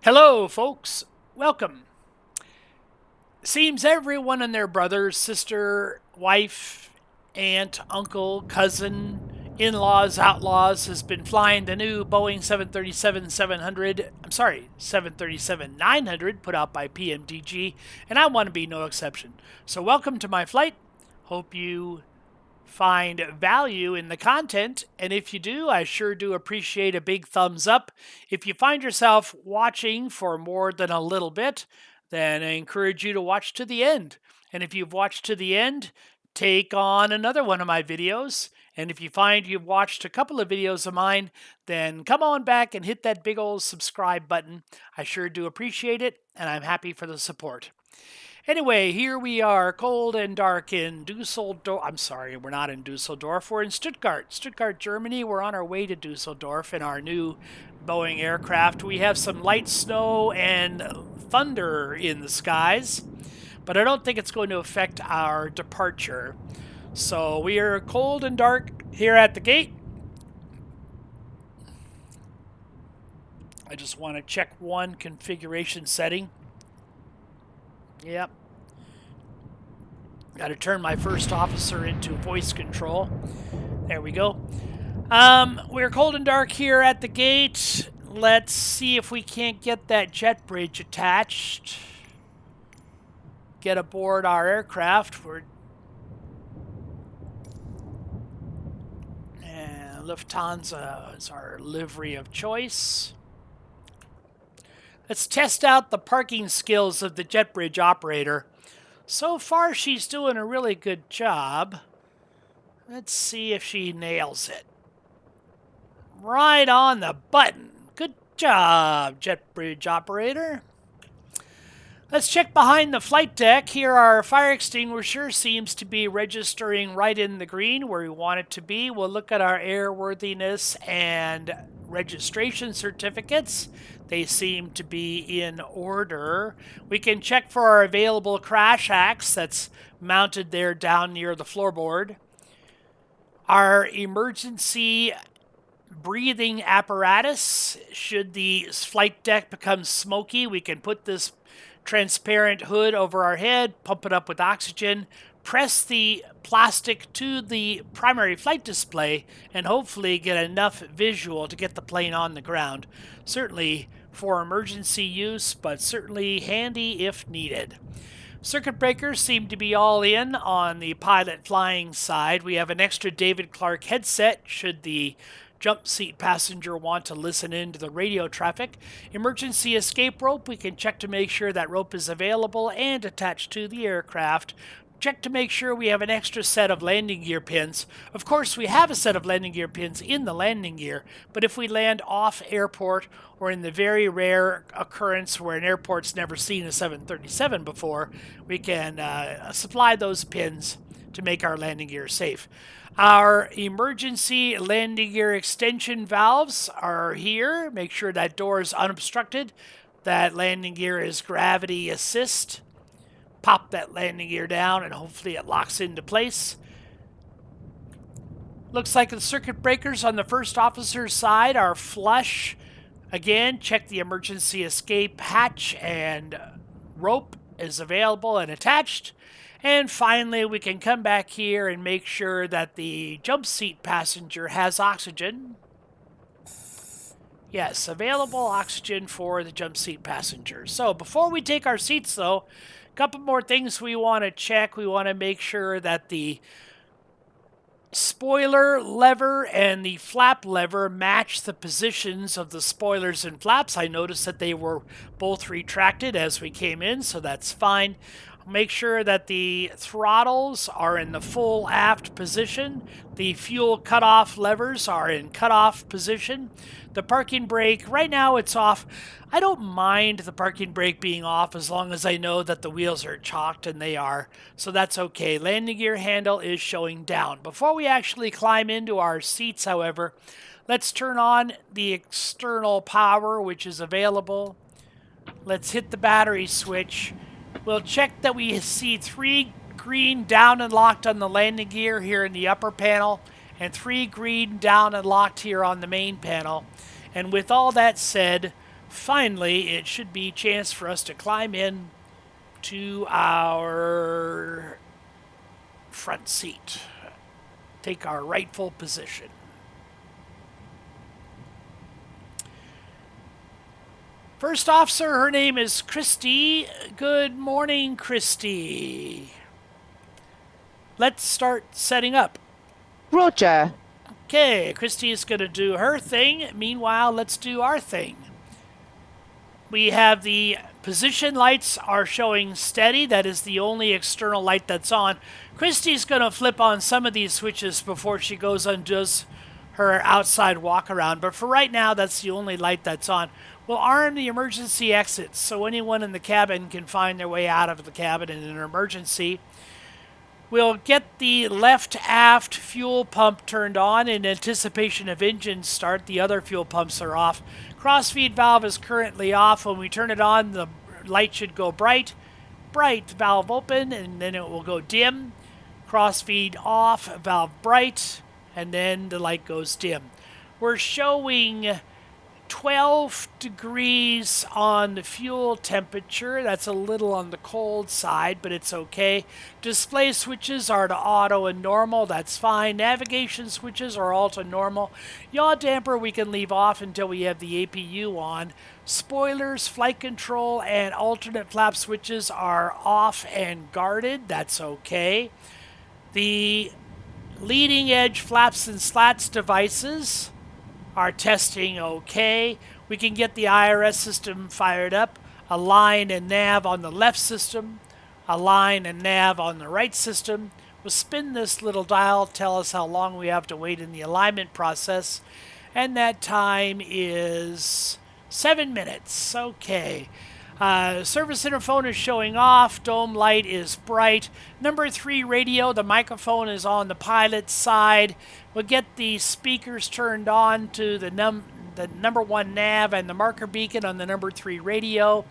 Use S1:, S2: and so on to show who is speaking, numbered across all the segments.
S1: Hello, folks. Welcome. Seems everyone and their brother, sister, wife, aunt, uncle, cousin, in-laws, outlaws has been flying the new Boeing 737-700, 737-900 put out by PMDG, and I want to be no exception. So welcome to my flight. Hope you find value in the content, and if you do, I sure do appreciate a big thumbs up. If you find yourself watching for more than a little bit, then I encourage you to watch to the end. And if you've watched to the end, take on another one of my videos. And if you find you've watched a couple of videos of mine, then come on back and hit that big old subscribe button. I sure do appreciate it, and I'm happy for the support. Anyway, here we are, cold and dark in Dusseldorf. I'm sorry, we're not in Dusseldorf. We're in Stuttgart, Germany. We're on our way to Dusseldorf in our new Boeing aircraft. We have some light snow and thunder in the skies, but I don't think it's going to affect our departure. So we are cold and dark here at the gate. I just want to check one configuration setting. Yep. Got to turn my first officer into voice control. There we go. We're cold and dark here at the gate. Let's see if we can't get that jet bridge attached. Get aboard our aircraft. Lufthansa is our livery of choice. Let's test out the parking skills of the jet bridge operator. So far, she's doing a really good job. Let's see if she nails it. Right on the button. Good job, jet bridge operator. Let's check behind the flight deck. Here our fire extinguisher seems to be registering right in the green where we want it to be. We'll look at our airworthiness and registration certificates. They seem to be in order. We can check for our available crash axe that's mounted there down near the floorboard. Our emergency breathing apparatus. Should the flight deck become smoky, we can put this transparent hood over our head, pump it up with oxygen, press the plastic to the primary flight display, and hopefully get enough visual to get the plane on the ground. Certainly for emergency use, but certainly handy if needed. Circuit breakers seem to be all in on the pilot flying side. We have an extra David Clark headset should the jump seat passenger want to listen in to the radio traffic. Emergency escape rope, we can check to make sure that rope is available and attached to the aircraft. Check to make sure we have an extra set of landing gear pins. Of course, we have a set of landing gear pins in the landing gear, but if we land off airport or in the very rare occurrence where an airport's never seen a 737 before, we can supply those pins to make our landing gear safe. Our emergency landing gear extension valves are here. Make sure that door is unobstructed. That landing gear is gravity assist. Pop that landing gear down and hopefully it locks into place. Looks like the circuit breakers on the first officer's side are flush. Again, check the emergency escape hatch and rope is available and attached. And finally, we can come back here and make sure that the jump seat passenger has oxygen. Yes, available oxygen for the jump seat passenger. So before we take our seats, though, a couple more things we want to check. We want to make sure that the spoiler lever and the flap lever match the positions of the spoilers and flaps. I noticed that they were both retracted as we came in, so that's fine. Make sure that the throttles are in the full aft position. The fuel cutoff levers are in cutoff position. The parking brake, right now it's off. I don't mind the parking brake being off as long as I know that the wheels are chalked, and they are. So that's okay. Landing gear handle is showing down. Before we actually climb into our seats, however, let's turn on the external power, which is available. Let's hit the battery switch. We'll check that we see 3 green down and locked on the landing gear here in the upper panel, and 3 green down and locked here on the main panel. And with all that said, Finally, it should be a chance for us to climb in to our front seat. Take our rightful position. First officer, her name is Christy. Good morning, Christy. Let's start setting up.
S2: Roger.
S1: Okay, Christy is going to do her thing. Meanwhile, let's do our thing. We have the position lights are showing steady. That is the only external light that's on. Christy's going to flip on some of these switches before she goes and does her outside walk around. But for right now, that's the only light that's on. We'll arm the emergency exits so anyone in the cabin can find their way out of the cabin in an emergency. We'll get the left aft fuel pump turned on in anticipation of engine start. The other fuel pumps are off. Crossfeed valve is currently off. When we turn it on, the light should go bright. Bright, valve open, and then it will go dim. Crossfeed off, valve bright, and then the light goes dim. We're showing 12 degrees on the fuel temperature. That's a little on the cold side, but it's okay. Display switches are to auto and normal. That's fine. Navigation switches are all to normal. Yaw damper we can leave off until we have the APU on. Spoilers, flight control, and alternate flap switches are off and guarded. That's okay. The leading edge flaps and slats devices are testing okay. We can get the IRS system fired up, a line and nav on the left system, a line and nav on the right system. We'll spin this little dial, tell us how long we have to wait in the alignment process, and that time is 7 minutes. Okay. Service interphone is showing off. Dome light is bright. Number 3 radio, the microphone is on the pilot's side. We'll get the speakers turned on to the number 1 nav and the marker beacon on the number 3 radio.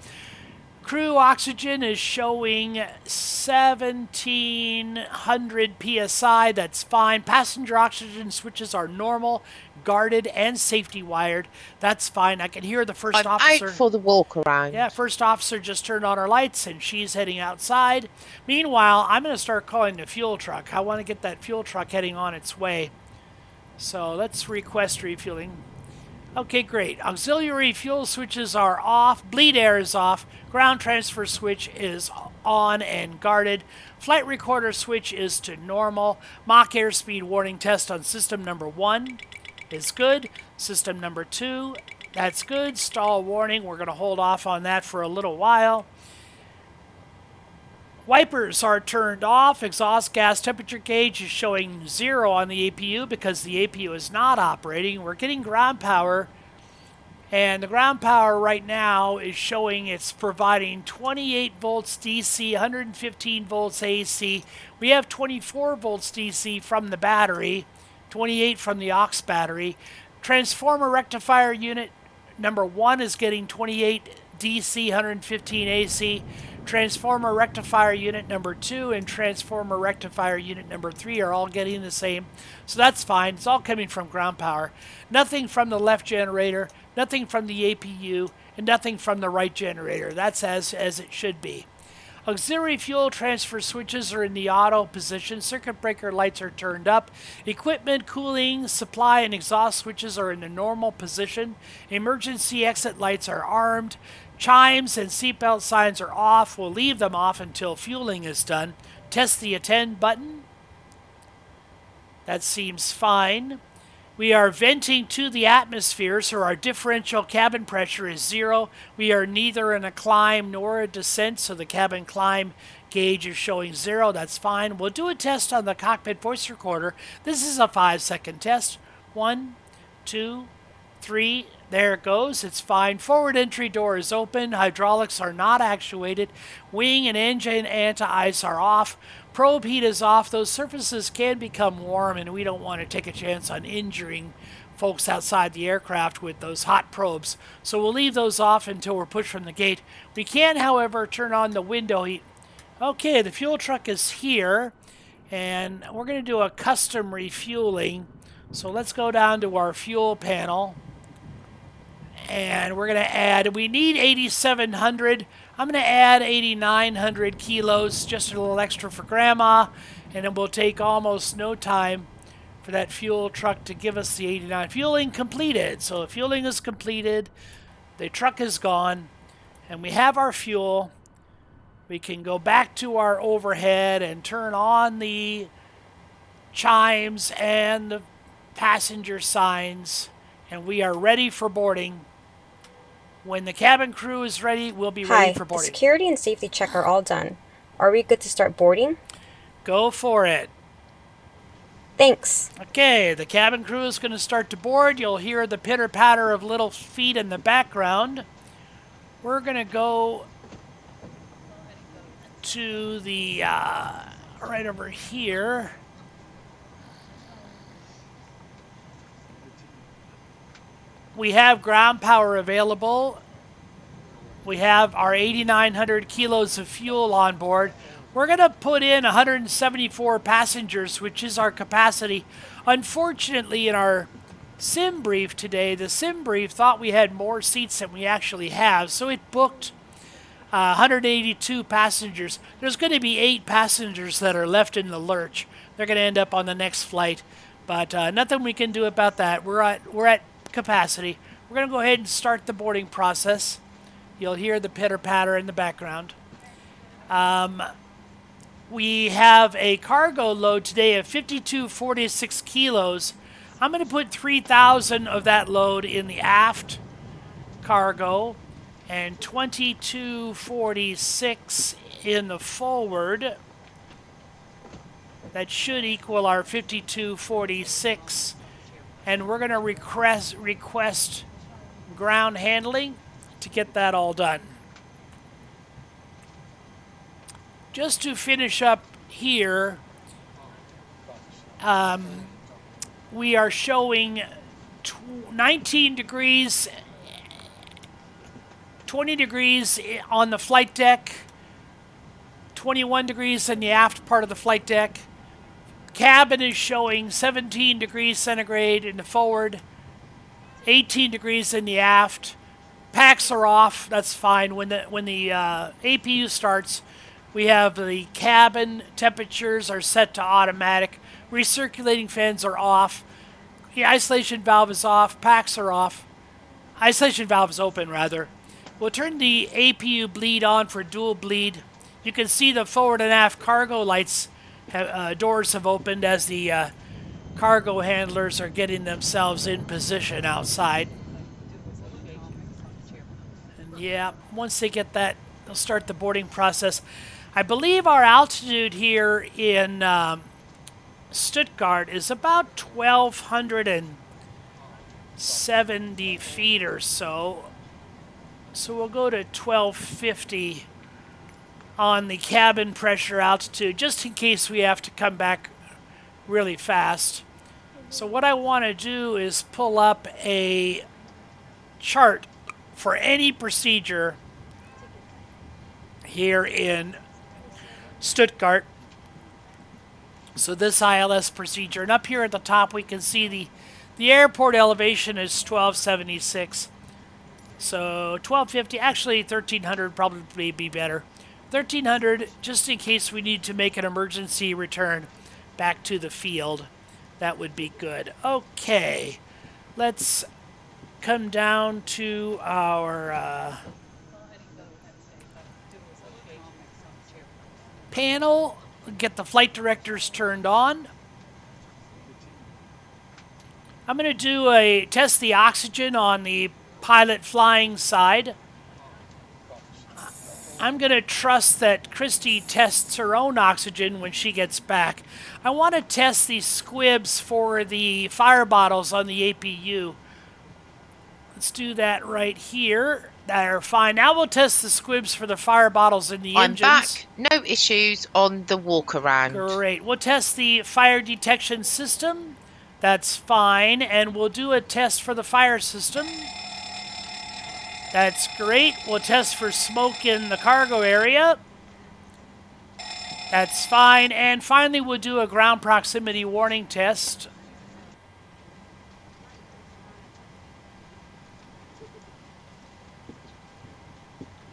S1: Crew oxygen is showing 1700 psi. That's fine. Passenger oxygen switches are normal, guarded, and safety wired. That's fine. I can hear the first officer.
S2: Out for the walk around.
S1: Yeah, first officer just turned on her lights and she's heading outside. Meanwhile, I'm going to start calling the fuel truck. I want to get that fuel truck heading on its way. So let's request refueling. Okay, great. Auxiliary fuel switches are off. Bleed air is off. Ground transfer switch is on and guarded. Flight recorder switch is to normal. Mach airspeed warning test on system number 1 is good. System number 2, that's good. Stall warning, we're going to hold off on that for a little while. Wipers are turned off. Exhaust gas temperature gauge is showing 0 on the APU because the APU is not operating. We're getting ground power, and the ground power right now is showing it's providing 28 volts DC, 115 volts AC. We have 24 volts DC from the battery, 28 from the aux battery. Transformer rectifier unit number 1 is getting 28 DC, 115 AC. Transformer rectifier unit number 2 and transformer rectifier unit number 3 are all getting the same. So that's fine. It's all coming from ground power. Nothing from the left generator, nothing from the APU, and nothing from the right generator. That's as it should be. Auxiliary fuel transfer switches are in the auto position. Circuit breaker lights are turned up. Equipment, cooling, supply, and exhaust switches are in the normal position. Emergency exit lights are armed. Chimes and seatbelt signs are off. We'll leave them off until fueling is done. Test the attend button. That seems fine. We are venting to the atmosphere, so our differential cabin pressure is 0. We are neither in a climb nor a descent, so the cabin climb gauge is showing 0. That's fine. We'll do a test on the cockpit voice recorder. This is a 5-second test. 1, 2, 3. There it goes. It's fine. Forward entry door is open. Hydraulics are not actuated. Wing and engine anti-ice are off. Probe heat is off. Those surfaces can become warm, and we don't want to take a chance on injuring folks outside the aircraft with those hot probes. So we'll leave those off until we're pushed from the gate. We can, however, turn on the window heat. Okay, the fuel truck is here, and we're going to do a custom refueling. So let's go down to our fuel panel. And we're going to add, we need 8,700. I'm going to add 8,900 kilos, just a little extra for Grandma. And it will take almost no time for that fuel truck to give us the 89. Fueling completed. So fueling is completed. The truck is gone. And we have our fuel. We can go back to our overhead and turn on the chimes and the passenger signs. And we are ready for boarding. When the cabin crew is ready, we'll be ready for boarding.
S3: The security and safety check are all done. Are we good to start boarding?
S1: Go for it.
S3: Thanks.
S1: Okay, the cabin crew is going to start to board. You'll hear the pitter-patter of little feet in the background. We're going to go to the, right over here. We have ground power available. We have our 8,900 kilos of fuel on board. We're going to put in 174 passengers, which is our capacity. Unfortunately, in our SimBrief today, the SimBrief thought we had more seats than we actually have, so it booked 182 passengers. There's going to be 8 passengers that are left in the lurch. They're going to end up on the next flight, but nothing we can do about that. We're at capacity. We're going to go ahead and start the boarding process. You'll hear the pitter-patter in the background. We have a cargo load today of 5,246 kilos. I'm going to put 3,000 of that load in the aft cargo and 2,246 in the forward. That should equal our 5,246. And we're going to request ground handling to get that all done. Just to finish up here, we are showing 19 degrees, 20 degrees on the flight deck, 21 degrees in the aft part of the flight deck. Cabin is showing 17 degrees centigrade in the forward, 18 degrees in the aft. Packs are off. That's fine. When the APU starts, we have the cabin temperatures are set to automatic. Recirculating fans are off. The isolation valve is off. Packs are off. Isolation valve is open, rather. We'll turn the APU bleed on for dual bleed. You can see the forward and aft cargo lights doors have opened as the cargo handlers are getting themselves in position outside. And yeah, once they get that, they'll start the boarding process. I believe our altitude here in Stuttgart is about 1,270 feet or so. So we'll go to 1,250 on the cabin pressure altitude, just in case we have to come back really fast. So what I want to do is pull up a chart for any procedure here in Stuttgart. So this ILS procedure, and up here at the top we can see the airport elevation is 1276. So 1250, actually 1300 probably be better. 1300 just in case we need to make an emergency return back to the field. That would be good. Okay, let's come down to our panel, get the flight directors turned on. I'm going to do a test the oxygen on the pilot flying side. I'm going to trust that Christy tests her own oxygen when she gets back. I want to test these squibs for the fire bottles on the APU. Let's do that right here. They're fine. Now we'll test the squibs for the fire bottles in the engines.
S2: I'm back. No issues on the walk around.
S1: Great. We'll test the fire detection system. That's fine. And we'll do a test for the fire system. That's great. We'll test for smoke in the cargo area. That's fine. And finally, we'll do a ground proximity warning test.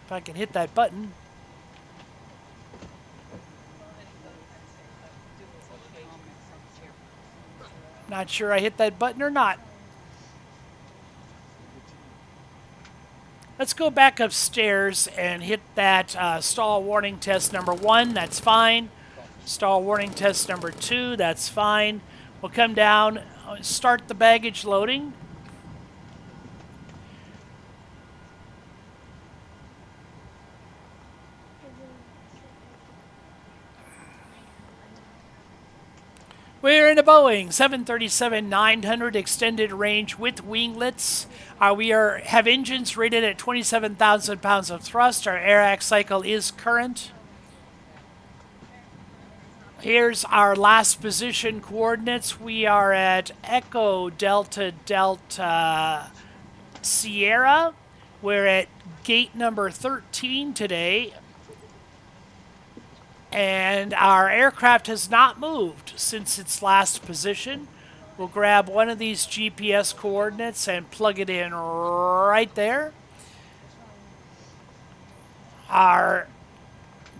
S1: If I can hit that button. Not sure I hit that button or not. Let's go back upstairs and hit that stall warning test number 1. That's fine. Stall warning test number 2. That's fine. We'll come down, start the baggage loading. We're in a Boeing 737-900 extended range with winglets. We have engines rated at 27,000 pounds of thrust. Our air cycle is current. Here's our last position coordinates. We are at Echo Delta Delta Sierra. We're at gate number 13 today. And our aircraft has not moved since its last position. We'll grab one of these GPS coordinates and plug it in right there. Our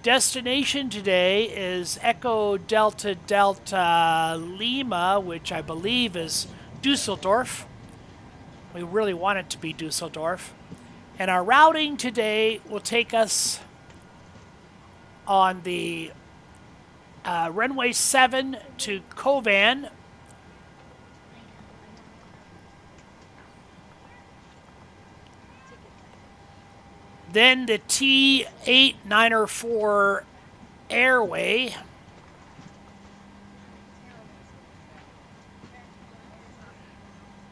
S1: destination today is Echo Delta Delta Lima, which I believe is Dusseldorf. We really want it to be Dusseldorf. And our routing today will take us on the runway 7 to Kovan. Then the T-894 airway.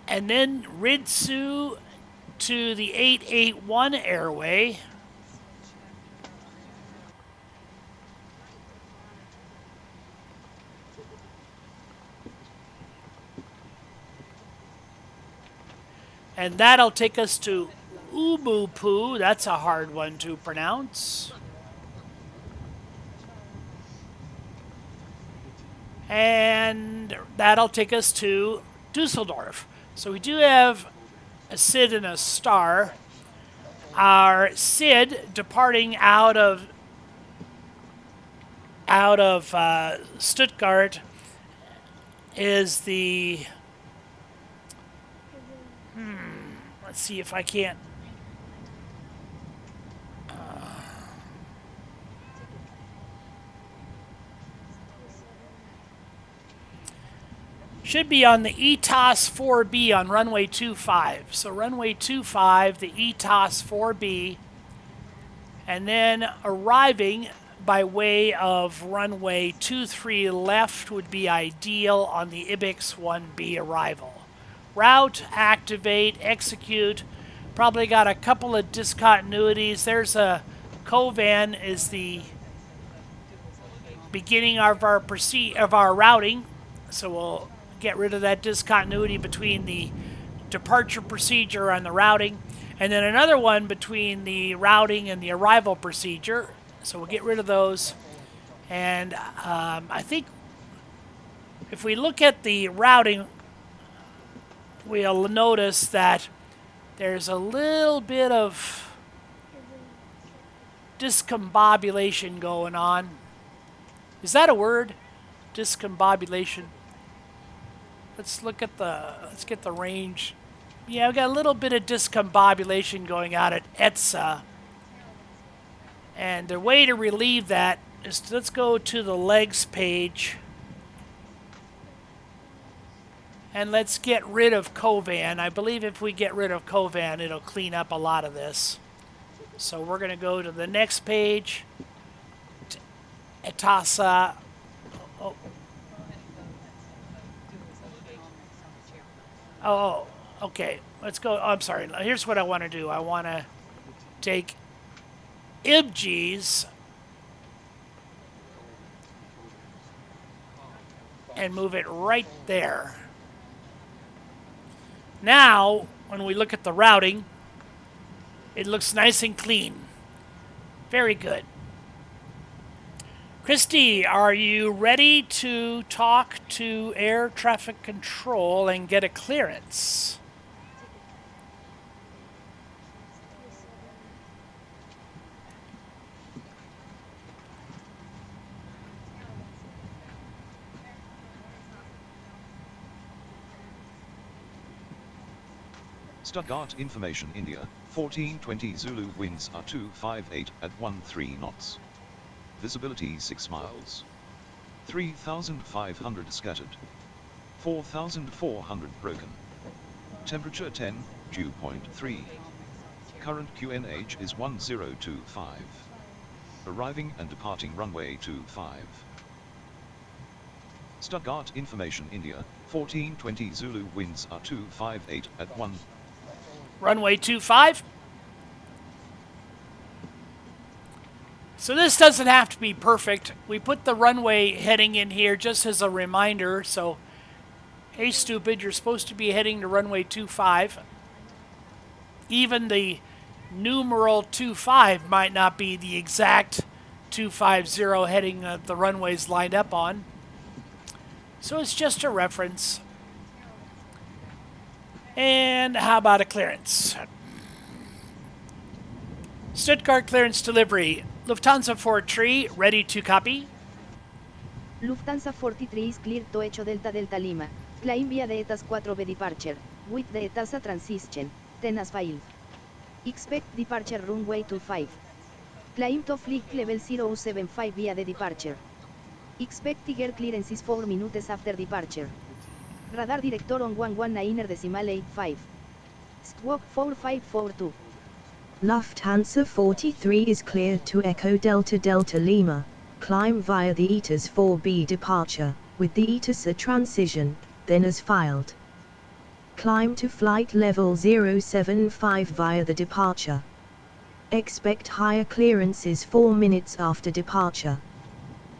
S1: And then Ritsu to the 881 airway. And that'll take us to Umupu. That's a hard one to pronounce. And that'll take us to Dusseldorf. So we do have a SID and a star. Our SID departing out of Stuttgart is the... Let's see if I can't... should be on the ETOS 4B on runway 25. So runway 25, the ETOS 4B, and then arriving by way of runway 23 left would be ideal on the IBIX 1B arrival. Route, activate, execute. Probably got a couple of discontinuities. There's a Kovan is the beginning of our routing, so we'll get rid of that discontinuity between the departure procedure and the routing, and then another one between the routing and the arrival procedure. So we'll get rid of those. And I think if we look at the routing, we'll notice that there's a little bit of discombobulation going on. Is that a word? Discombobulation. Let's get the range. Yeah, we got a little bit of discombobulation going on at ETSA. And the way to relieve that is let's go to the legs page. And let's get rid of Kovan. I believe if we get rid of Kovan, it'll clean up a lot of this. So we're going to go to the next page. ETASA. Oh, okay. Let's go. Oh, I'm sorry. Here's what I want to do. I want to take IBGs and move it right there. Now, when we look at the routing, it looks nice and clean. Very good. Christy, are you ready to talk to air traffic control and get a clearance?
S4: Stuttgart information India, 1420 Zulu, winds are 258 at 13 knots. Visibility 6 miles. 3,500 scattered. 4,400 broken. Temperature 10, dew point 3. Current QNH is 1025. Arriving and departing runway 25. Stuttgart information India, 1420 Zulu, winds are 258 at 1.
S1: Runway 25. So this doesn't have to be perfect. We put the runway heading in here just as a reminder. So, hey stupid, you're supposed to be heading to runway 25. Even the numeral 25 might not be the exact 250 heading that the runway's lined up on. So it's just a reference. And how about a clearance? Stuttgart clearance delivery. Lufthansa 43, ready to copy.
S5: Lufthansa 43 is cleared to Echo Delta Delta Lima. Climb via the ETAS 4B departure. With the ETASA transition, 10 as filed. Expect departure runway 25. Climb to flight level 075 via the departure. Expect tiger clearance is 4 minutes after departure. Radar director on 119.85. Squawk 4542.
S6: Lufthansa 43 is cleared to Echo Delta Delta Lima. Climb via the ETAS 4B departure, with the ETASA transition, then as filed. Climb to flight level 075 via the departure. Expect higher clearances 4 minutes after departure.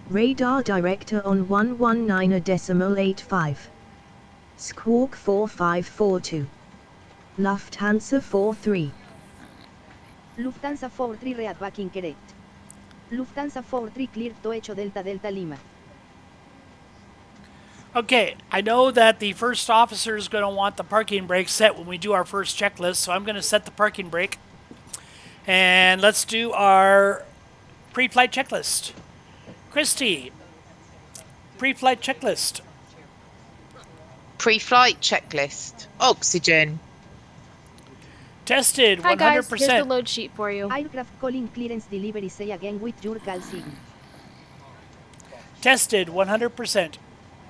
S6: Radar director on 119.85. Squawk 4542. Lufthansa 43.
S5: Lufthansa 43 readback incorrect. Lufthansa 43 cleared to Echo Delta Delta Lima.
S1: Okay, I know that the first officer is going to want the parking brake set when we do our first checklist, so I'm going to set the parking brake. And let's do our pre-flight checklist. Christy, pre-flight checklist.
S2: Pre-flight checklist. Oxygen.
S1: Tested 100%.
S7: Hi guys, here's the load sheet for you.
S5: Aircraft calling clearance delivery, say again with your call sign.
S1: Tested 100%.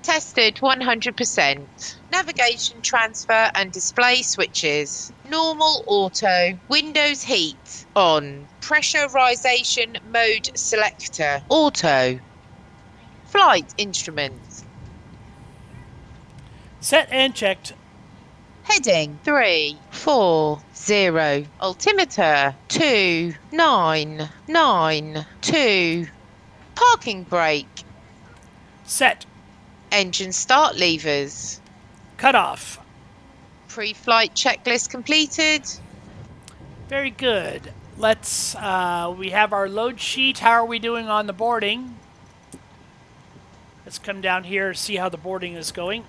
S2: Tested 100%. Navigation transfer and display switches. Normal auto. Windows heat on. Pressurization mode selector. Auto. Flight instruments.
S1: Set and checked.
S2: Heading 340. Altimeter 2992. Parking brake.
S1: Set.
S2: Engine start levers.
S1: Cut off.
S2: Pre-flight checklist completed.
S1: Very good. Let's, we have our load sheet. How are we doing on the boarding? Let's come down here and see how the boarding is going.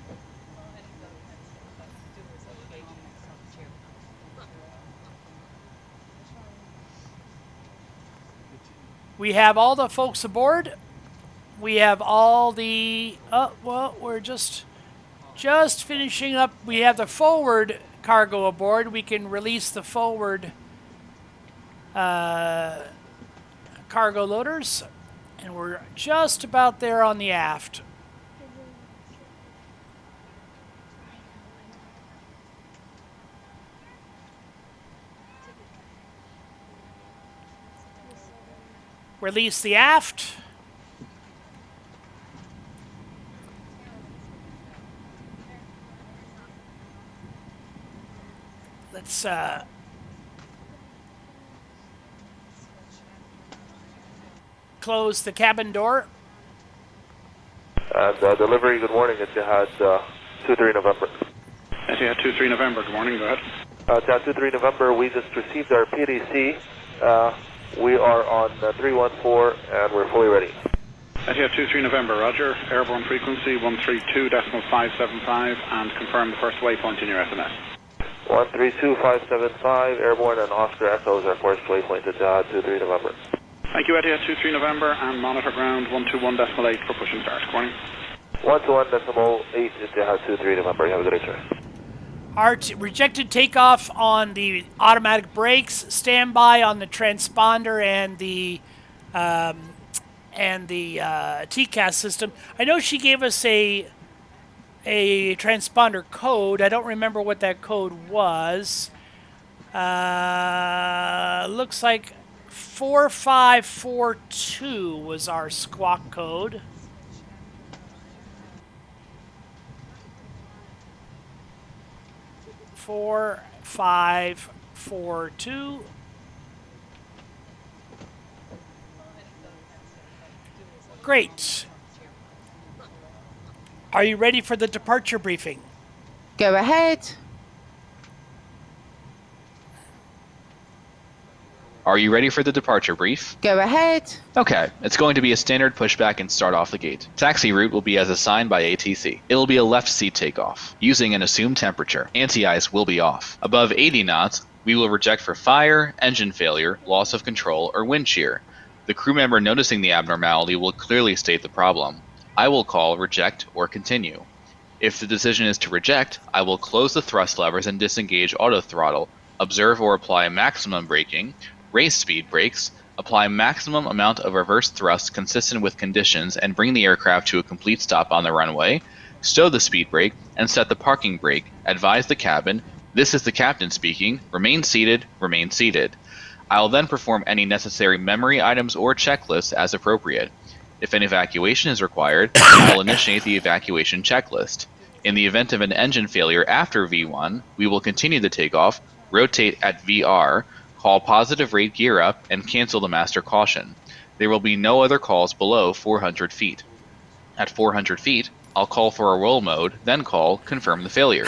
S1: We have all the folks aboard. We have all the, well, we're just finishing up. We have the forward cargo aboard. We can release the forward cargo loaders. And we're just about there on the aft. Release the aft. Let's close the cabin door.
S8: And delivery, good morning. Etihad 23 November.
S9: Etihad 23 November, good morning, go ahead.
S8: Etihad 23 November, we just received our PDC. We are on 314 and we're fully ready.
S9: Etihad 23 November, roger. Airborne frequency 132.575 and confirm the first waypoint in your SMS.
S8: 132575, airborne and Oscar Echo is our first waypoint at Etihad 23 November.
S9: Thank you, Etihad 23 November, and monitor ground 121.8 for push and start. Good morning.
S8: 121.8 Etihad 23 November. You have a good day, sir.
S1: Rejected takeoff on the automatic brakes. Standby on the transponder and the TCAS system. I know she gave us a transponder code. I don't remember what that code was. Looks like 4542 was our squawk code. Four, 5, 4, 2. Great. Are you ready for the departure briefing?
S2: Go ahead.
S10: Are you ready for the departure brief?
S2: Go ahead.
S10: Okay, it's going to be a standard pushback and start off the gate. Taxi route will be as assigned by ATC. It will be a left seat takeoff, using an assumed temperature. Anti-ice will be off. Above 80 knots, we will reject for fire, engine failure, loss of control, or wind shear. The crew member noticing the abnormality will clearly state the problem. I will call reject or continue. If the decision is to reject, I will close the thrust levers and disengage auto throttle, observe or apply maximum braking, raise speed brakes, apply maximum amount of reverse thrust consistent with conditions and bring the aircraft to a complete stop on the runway, stow the speed brake, and set the parking brake, advise the cabin, this is the captain speaking, remain seated, remain seated. I will then perform any necessary memory items or checklists as appropriate. If an evacuation is required, I will initiate the evacuation checklist. In the event of an engine failure after V1, we will continue the takeoff, rotate at VR, call positive rate gear up, and cancel the master caution. There will be no other calls below 400 feet. At 400 feet, I'll call for a roll mode, then call confirm the failure.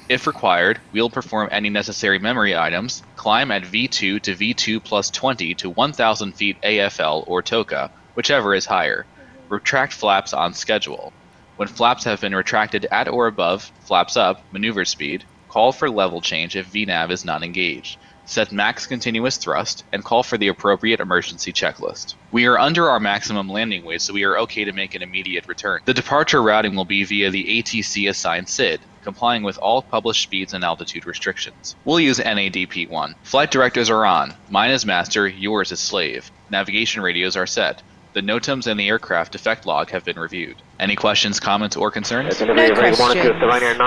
S10: If required, we'll perform any necessary memory items, climb at V2 to V2 plus 20 to 1,000 feet AFL or TOCA, whichever is higher. Retract flaps on schedule. When flaps have been retracted at or above, flaps up, maneuver speed, call for level change if VNAV is not engaged. Set max continuous thrust, and call for the appropriate emergency checklist. We are under our maximum landing weight, so we are okay to make an immediate return. The departure routing will be via the ATC assigned SID, complying with all published speeds and altitude restrictions. We'll use NADP1. Flight directives are on. Mine is master, yours is slave. Navigation radios are set. The NOTAMs and the aircraft defect log have been reviewed. Any questions, comments, or concerns?
S2: No questions.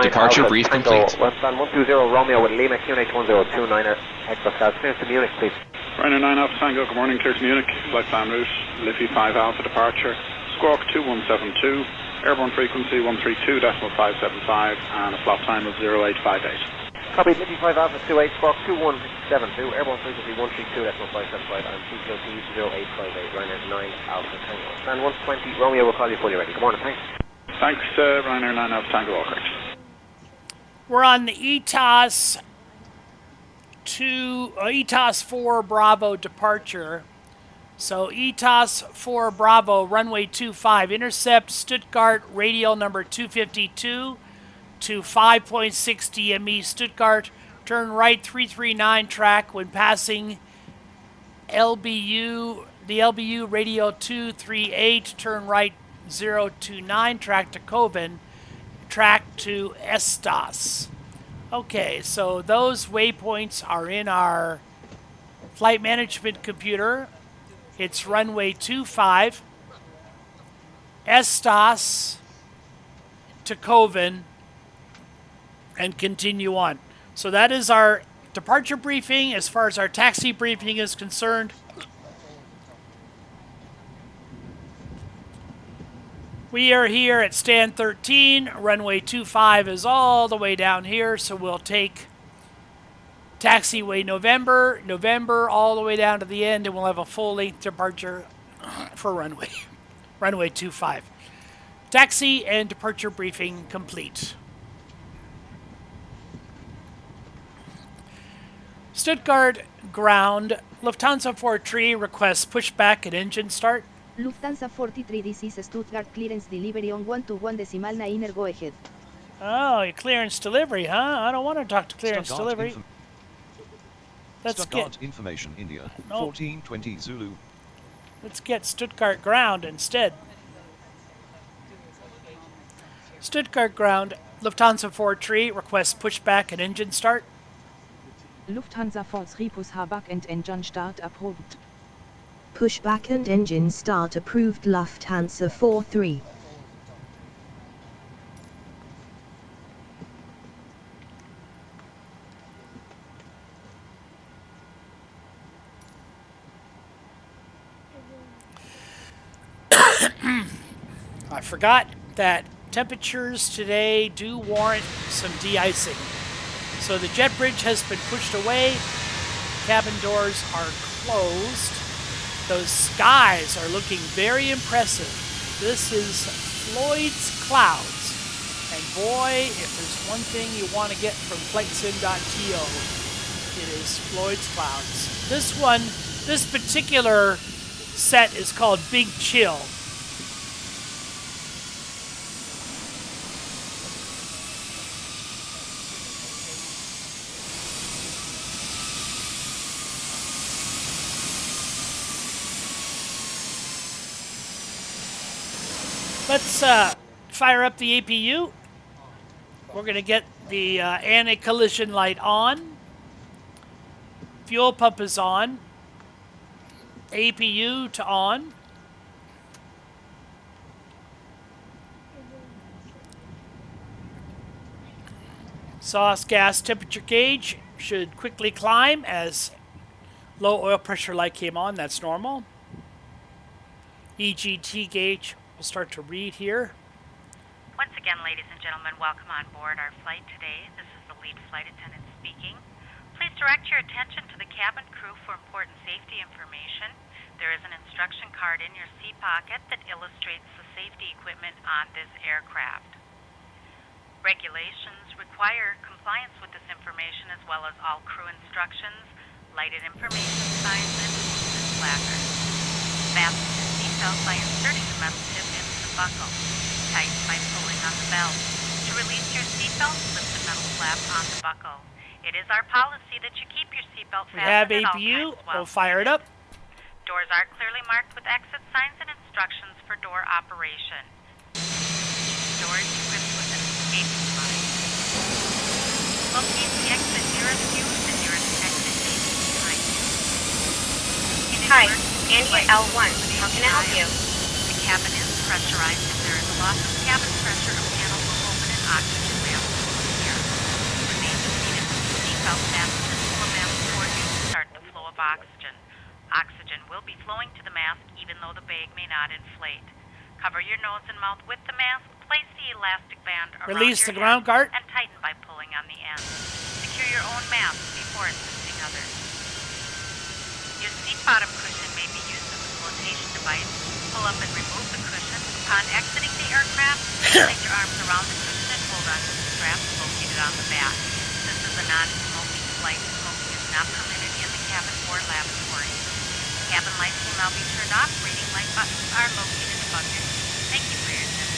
S10: Departure brief complete.
S8: Westbound 120 Romeo with Lima, QNH 1029er, Hector clear to Munich, please.
S9: Ryanair 9 Alpha Tango, good morning, clear to Munich. Flight plan route, Liffey 5 Alpha departure, squawk 2172, airborne frequency 132.575, and a flop time of 0858.
S8: Copy, Liffey 5 Alpha 28, squawk 2172, airborne frequency 132.575, and CPOT 0858, Ryanair 9 Alpha Tango. Stand 120 Romeo will call you fully ready. Good morning, thanks.
S9: Thanks, Ryanair 9 Alpha Tango, all correct.
S1: We're on the ETOS 4 Bravo departure. So ETOS 4 Bravo, runway 25, intercept Stuttgart, radial number 252 to 5.6 DME Stuttgart. Turn right 339 track when passing LBU, the LBU radial 238. Turn right 029 track to Koven, track to Estas. Okay, so those waypoints are in our flight management computer. It's runway 25, Estas to Koven, and continue on. So that is our departure briefing. As far as our taxi briefing is concerned, we are here at stand 13. Runway 25 is all the way down here, so we'll take taxiway November all the way down to the end, and we'll have a full-length departure for runway 25. Taxi and departure briefing complete. Stuttgart ground, Lufthansa 43 requests pushback and engine start.
S5: Lufthansa 43, this is Stuttgart clearance delivery on 121.9, go ahead.
S1: Oh, clearance delivery, huh? I don't want to talk to clearance delivery. Let's
S4: Stuttgart
S1: get
S4: information, India,
S1: no.
S4: 1420 Zulu.
S1: Let's get Stuttgart ground instead. Stuttgart ground, Lufthansa 4-3 requests pushback and engine start.
S11: Lufthansa Force Repus Habak and engine start approved.
S6: Pushback and engine start approved. Lufthansa 4-3.
S1: I forgot that temperatures today do warrant some de-icing. So the jet bridge has been pushed away. Cabin doors are closed. Those skies are looking very impressive. This is Floyds clouds. And boy, if there's one thing you want to get from flightsim.to, it is Floyds clouds. This particular set is called Big Chill. Let's fire up the APU. We're going to get the anti-collision light on. Fuel pump is on. APU to on. Exhaust gas temperature gauge should quickly climb as low oil pressure light came on. That's normal. EGT gauge will start to read here.
S12: Once again, ladies and gentlemen, welcome on board our flight today. This is the lead flight attendant speaking. Please direct your attention to the cabin crew for important safety information. There is an instruction card in your seat pocket that illustrates the safety equipment on this aircraft. Regulations require compliance with this information as well as all crew instructions, lighted information signs, and movement placards. Fasten your seatbelt by inserting the metal tip into the buckle. Tighten by pulling on the belt. To release your seatbelt, lift the metal flap on the buckle. It is our policy that you keep your seatbelt fastened.
S1: We have
S12: at all
S1: APU.
S12: times while
S1: We'll fire it up.
S12: Doors are clearly marked with exit signs and instructions for door operation. Doors equipped with an escape line. Locate the exit nearest you and the nearest exit gate behind you.
S3: Hi, Andy L1. How can I help you?
S12: The cabin is pressurized. If there is a loss of cabin pressure, a panel will open and oxygen mask will appear. Remain seated with the seatbelt fastened and pull a mask toward you to start the flow of oxygen. Oxygen will be flowing to the mask even though the bag may not inflate. Cover your nose and mouth with the mask. Place the elastic band around
S1: Release
S12: your
S1: the ground guard
S12: and tighten by pulling on the end. Secure your own mask before assisting others. Your seat bottom cushion may be used as a flotation device. Pull up and remove the cushion. Upon exiting the aircraft, place your arms around the cushion and hold onto the straps located on the back. This is a non-smoking flight. Smoking is not permitted in the cabin or lavatory. Cabin lights will now be turned off. Reading light buttons are located above your seat. Thank you for your attention.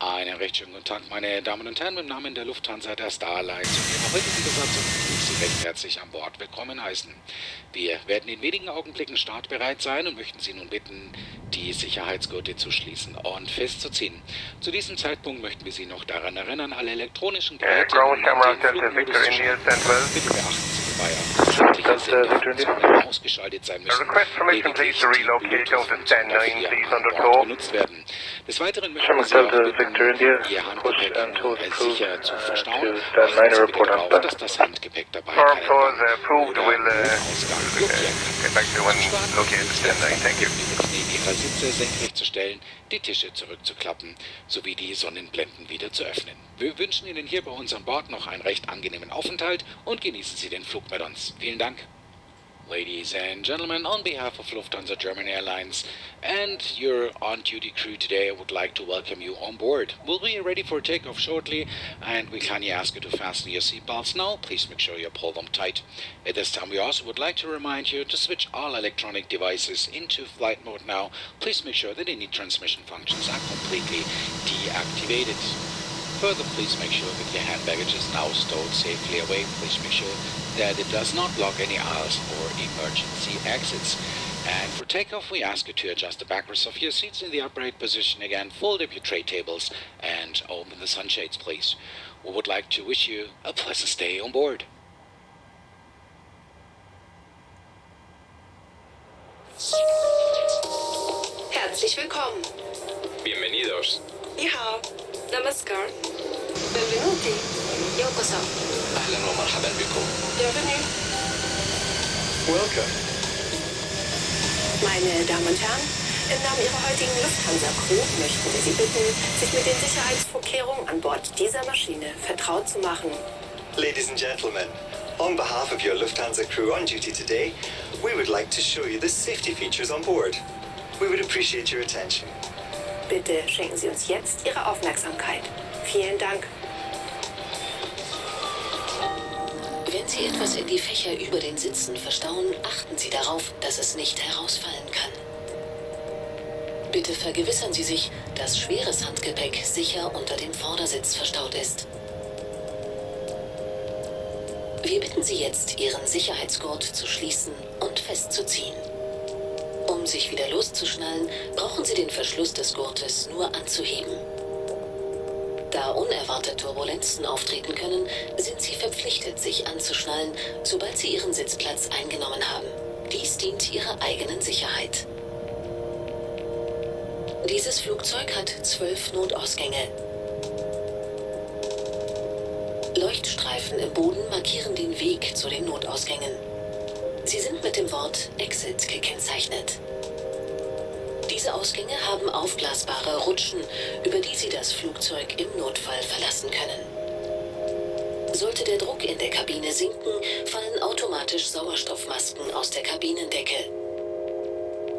S13: Einen recht schönen guten Tag, meine Damen und Herren, im Namen der Lufthansa, der Starlines und ihrer heutigen Besatzung möchte ich Sie recht herzlich an Bord willkommen heißen. Wir werden in wenigen Augenblicken startbereit sein und möchten Sie nun bitten, die Sicherheitsgurte zu schließen und festzuziehen. Zu diesem Zeitpunkt möchten wir Sie noch daran erinnern, alle elektronischen Geräte in den Flugmodus zu schalten. Bitte beachten Sie dabei auch, dass sämtliche Sendefunktionen ausgeschaltet sein müssen. Lediglich die Bluetooth-Funktion darf hier an Bord genutzt werden. Des Weiteren möchten wir Sie auch bitten, Ihr Handgepäck sicher zu verstauen. Achten Sie bitte darauf, dass das Handgepäck dabei keinen Gang oder Notausgang blockieren kann. In Ihrer Sitze senkrecht zu stellen, die Tische zurückzuklappen, sowie die Sonnenblenden wieder zu öffnen. Wir wünschen Ihnen hier bei uns an Bord noch einen recht angenehmen Aufenthalt und genießen Sie den Flug mit uns. Vielen Dank. Ladies and gentlemen, on behalf of Lufthansa German Airlines and your on-duty crew today, I would like to welcome you on board. We'll be ready for takeoff shortly, and we kindly ask you to fasten your seatbelts now. Please make sure you pull them tight. At this time, we also would like to remind you to switch all electronic devices into flight mode now. Please make sure that any transmission functions are completely deactivated. Further, please make sure that your hand baggage is now stowed safely away. Please make sure that it does not block any aisles or emergency exits. And for takeoff, we ask you to adjust the backrest of your seats in the upright position again, fold up your tray tables, and open the sunshades, please. We would like to wish you a pleasant stay on board.
S14: Herzlich willkommen.
S15: Bienvenidos.
S14: Ja, namaskar. Benvenuti. Yokoso.
S15: أهلا ومرحبا بكم.
S14: Bienvenue.
S15: Welcome.
S14: Meine Damen und Herren, im Namen Ihrer heutigen Lufthansa-Crew möchten wir Sie bitten, sich mit den Sicherheitsvorkehrungen an Bord dieser Maschine vertraut zu machen.
S16: Ladies and gentlemen, on behalf of your Lufthansa crew on duty today, we would like to show you the safety features on board. We would appreciate your attention.
S14: Bitte schenken Sie uns jetzt Ihre Aufmerksamkeit. Vielen Dank.
S17: Wenn Sie etwas in die Fächer über den Sitzen verstauen, achten Sie darauf, dass es nicht herausfallen kann. Bitte vergewissern Sie sich, dass schweres Handgepäck sicher unter dem Vordersitz verstaut ist. Wir bitten Sie jetzt, Ihren Sicherheitsgurt zu schließen und festzuziehen. Um sich wieder loszuschnallen, brauchen Sie den Verschluss des Gurtes nur anzuheben. Da unerwartete Turbulenzen auftreten können, sind Sie verpflichtet, sich anzuschnallen, sobald Sie Ihren Sitzplatz eingenommen haben. Dies dient Ihrer eigenen Sicherheit. Dieses Flugzeug hat 12 Notausgänge. Leuchtstreifen im Boden markieren den Weg zu den Notausgängen. Sie sind mit dem Wort Exit gekennzeichnet. Diese Ausgänge haben aufblasbare Rutschen, über die Sie das Flugzeug im Notfall verlassen können. Sollte der Druck in der Kabine sinken, fallen automatisch Sauerstoffmasken aus der Kabinendecke.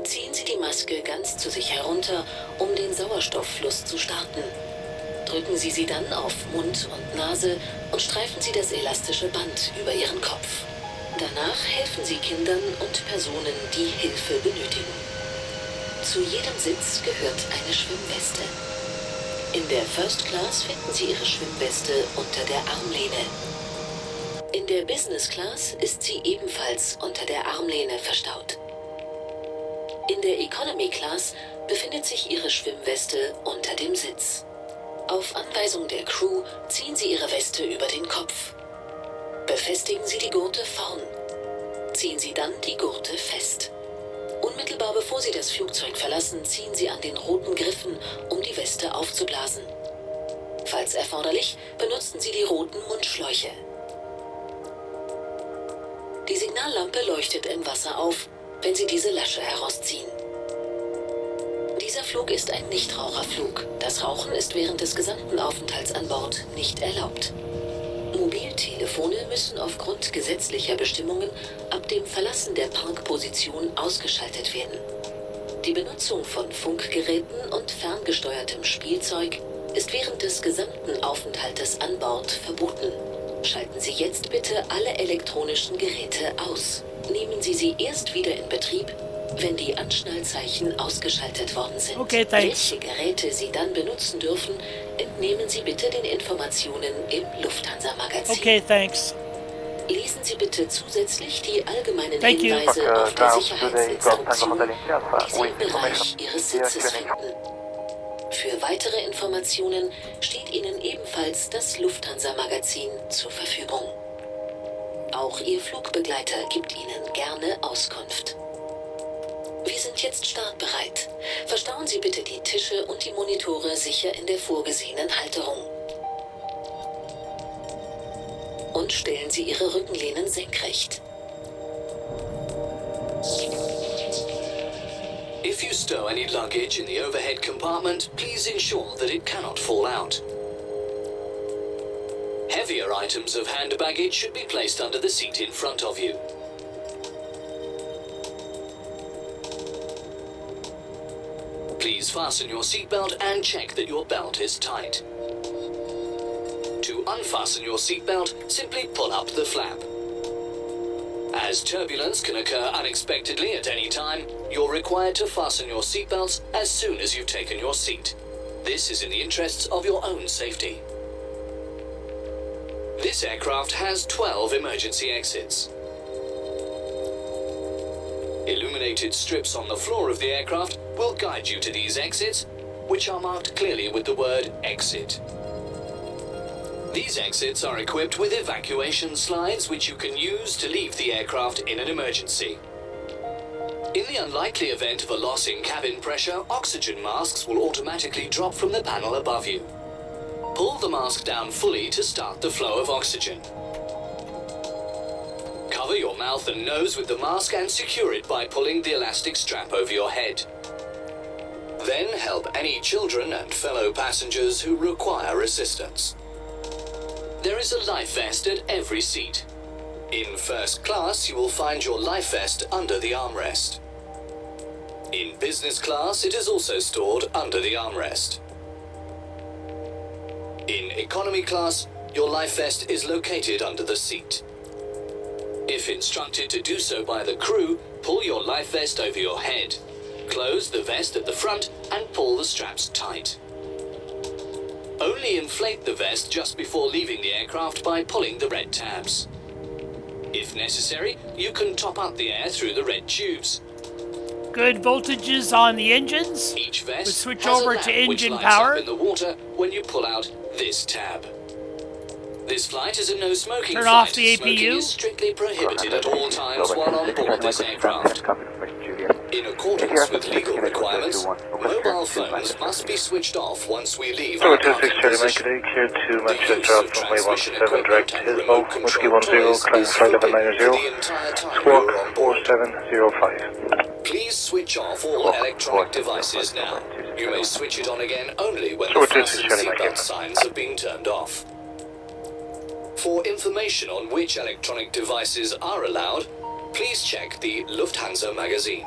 S17: Ziehen Sie die Maske ganz zu sich herunter, um den Sauerstofffluss zu starten. Drücken Sie sie dann auf Mund und Nase und streifen Sie das elastische Band über Ihren Kopf. Danach helfen Sie Kindern und Personen, die Hilfe benötigen. Zu jedem Sitz gehört eine Schwimmweste. In der First Class finden Sie Ihre Schwimmweste unter der Armlehne. In der Business Class ist sie ebenfalls unter der Armlehne verstaut. In der Economy Class befindet sich Ihre Schwimmweste unter dem Sitz. Auf Anweisung der Crew ziehen Sie Ihre Weste über den Kopf. Befestigen Sie die Gurte vorn. Ziehen Sie dann die Gurte fest. Unmittelbar bevor Sie das Flugzeug verlassen, ziehen Sie an den roten Griffen, um die Weste aufzublasen. Falls erforderlich, benutzen Sie die roten Mundschläuche. Die Signallampe leuchtet im Wasser auf, wenn Sie diese Lasche herausziehen. Dieser Flug ist ein Nichtraucherflug. Das Rauchen ist während des gesamten Aufenthalts an Bord nicht erlaubt. Mobiltelefone müssen aufgrund gesetzlicher Bestimmungen ab dem Verlassen der Parkposition ausgeschaltet werden. Die Benutzung von Funkgeräten und ferngesteuertem Spielzeug ist während des gesamten Aufenthaltes an Bord verboten. Schalten Sie jetzt bitte alle elektronischen Geräte aus. Nehmen Sie sie erst wieder in Betrieb, wenn die Anschnallzeichen ausgeschaltet worden sind.
S1: Okay, thanks.
S17: Welche Geräte Sie dann benutzen dürfen, entnehmen Sie bitte den Informationen im Lufthansa-Magazin.
S1: Okay, thanks.
S17: Lesen Sie bitte zusätzlich die allgemeinen Hinweise auf der Sicherheitsinstruktion, die Sie im Bereich Ihres Sitzes finden. Für weitere Informationen steht Ihnen ebenfalls das Lufthansa-Magazin zur Verfügung. Auch Ihr Flugbegleiter gibt Ihnen gerne Auskunft. Wir sind jetzt startbereit. Verstauen Sie bitte die Tische und die Monitore sicher in der vorgesehenen Halterung. Und stellen Sie Ihre Rückenlehnen senkrecht.
S18: If you stow any luggage in the overhead compartment, please ensure that it cannot fall out. Heavier items of hand baggage should be placed under the seat in front of you. Please fasten your seatbelt and check that your belt is tight. To unfasten your seatbelt, simply pull up the flap. As turbulence can occur unexpectedly at any time, you're required to fasten your seatbelts as soon as you've taken your seat. This is in the interests of your own safety. This aircraft has 12 emergency exits. Illuminated strips on the floor of the aircraft will guide you to these exits, which are marked clearly with the word exit. These exits are equipped with evacuation slides which you can use to leave the aircraft in an emergency. In the unlikely event of a loss in cabin pressure, oxygen masks will automatically drop from the panel above you. Pull the mask down fully to start the flow of oxygen. Cover your mouth and nose with the mask and secure it by pulling the elastic strap over your head. Then help any children and fellow passengers who require assistance. There is a life vest at every seat. In first class, you will find your life vest under the armrest. In business class, it is also stored under the armrest. In economy class, your life vest is located under the seat. If instructed to do so by the crew, pull your life vest over your head. Close the vest at the front and pull the straps tight. Only inflate the vest just before leaving the aircraft by pulling the red tabs. If necessary, you can top up the air through the red tubes.
S1: Good voltages on the engines.
S18: Each vest
S1: we switch
S18: has
S1: over
S18: a lamp
S1: to engine
S18: which lights
S1: power.
S18: up in the water when you pull out this tab. This flight is a no-smoking
S1: Turn
S18: flight.
S1: off the
S18: Smoking
S1: APU.
S18: is strictly prohibited at all times while on board this aircraft. In accordance with legal requirements, mobile phones must be switched off once we leave our parking position.
S19: cleared to
S18: The
S19: Manchester
S18: use of
S19: runway
S18: transmission
S19: 17
S18: equipment
S19: direct
S18: and
S19: Hisbo,
S18: remote
S19: Whiskey
S18: control
S19: 10,
S18: toys
S19: climb
S18: is
S19: flight
S18: forbidden
S19: 1190,
S18: for the entire time
S19: squawk
S18: you're on board.
S19: 4705.
S18: Please switch off all electronic devices now. You may switch it on again only when the
S19: Sort
S18: fasten
S19: 26 Charlie
S18: seatbelt signs have been turned off. For information on which electronic devices are allowed, please check the Lufthansa magazine.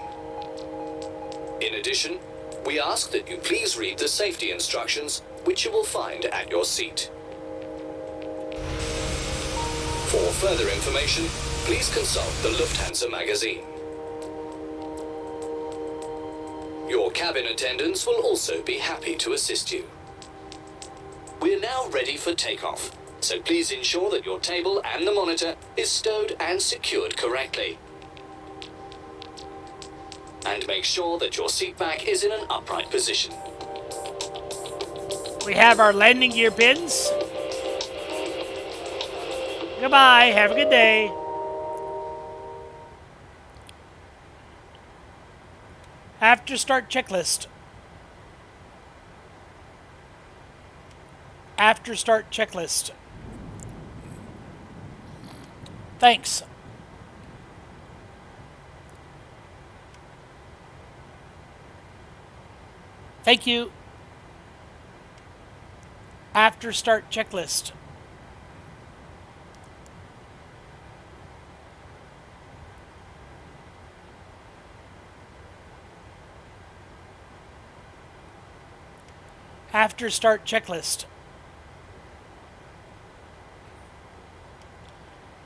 S18: In addition, we ask that you please read the safety instructions, which you will find at your seat. For further information, please consult the Lufthansa magazine. Your cabin attendants will also be happy to assist you. We're now ready for takeoff, so please ensure that your table and the monitor is stowed and secured correctly. And make sure that your seat back is in an upright position.
S1: We have our landing gear pins. Goodbye. Have a good day. After start checklist. After start checklist. Thanks. Thank you. After start checklist. After start checklist.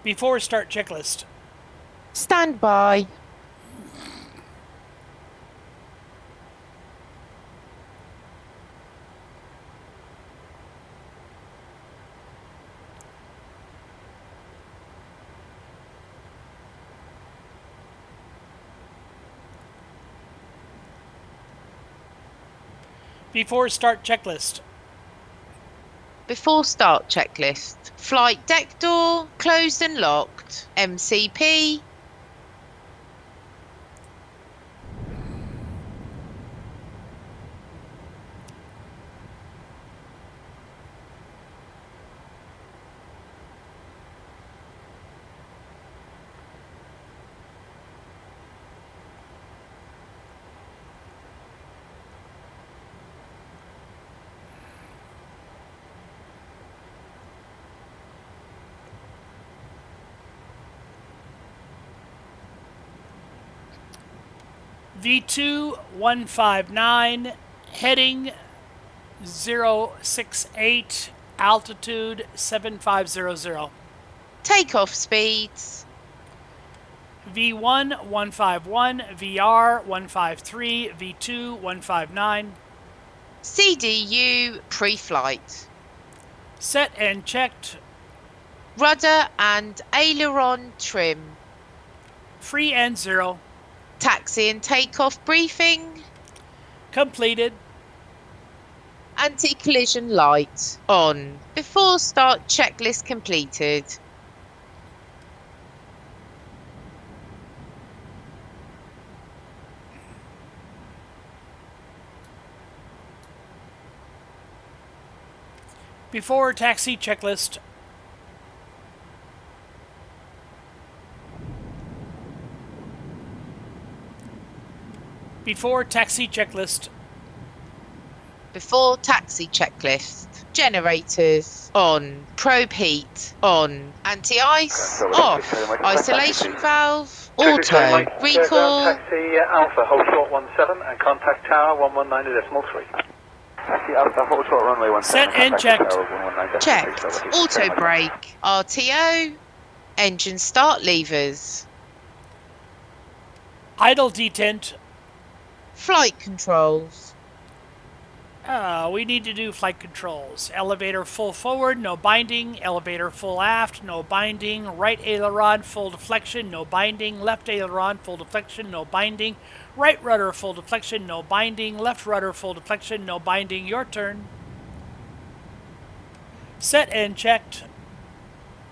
S1: Before start checklist.
S2: Stand by.
S1: Before start checklist.
S2: Before start checklist. Flight deck door closed and locked. MCP.
S1: V2 159, heading 068, altitude 7500.
S2: Takeoff speeds.
S1: V1 151, VR 153, V2 159.
S2: CDU pre-flight.
S1: Set and checked
S2: Rudder and aileron trim.
S1: Free and 0.
S2: Taxi and takeoff briefing.
S1: Completed.
S2: Anti-collision light on. Before start checklist completed.
S1: Before taxi checklist. Before taxi checklist.
S2: Before taxi checklist. Generators on. Probe heat on. Anti-ice off. Isolation valve. Auto. Recall.
S19: Taxi Alpha, hold short 17 and contact tower 119.3. Taxi Alpha, hold short runway 17.
S1: Set and checked.
S2: Checked. Auto brake. RTO. Engine start levers.
S1: Idle detent.
S2: Flight controls.
S1: We need to do flight controls. Elevator full forward, no binding. Elevator full aft, no binding. Right aileron full deflection, no binding. Left aileron full deflection, no binding. Right rudder full deflection, no binding. Left rudder full deflection, no binding. Your turn. Set and checked.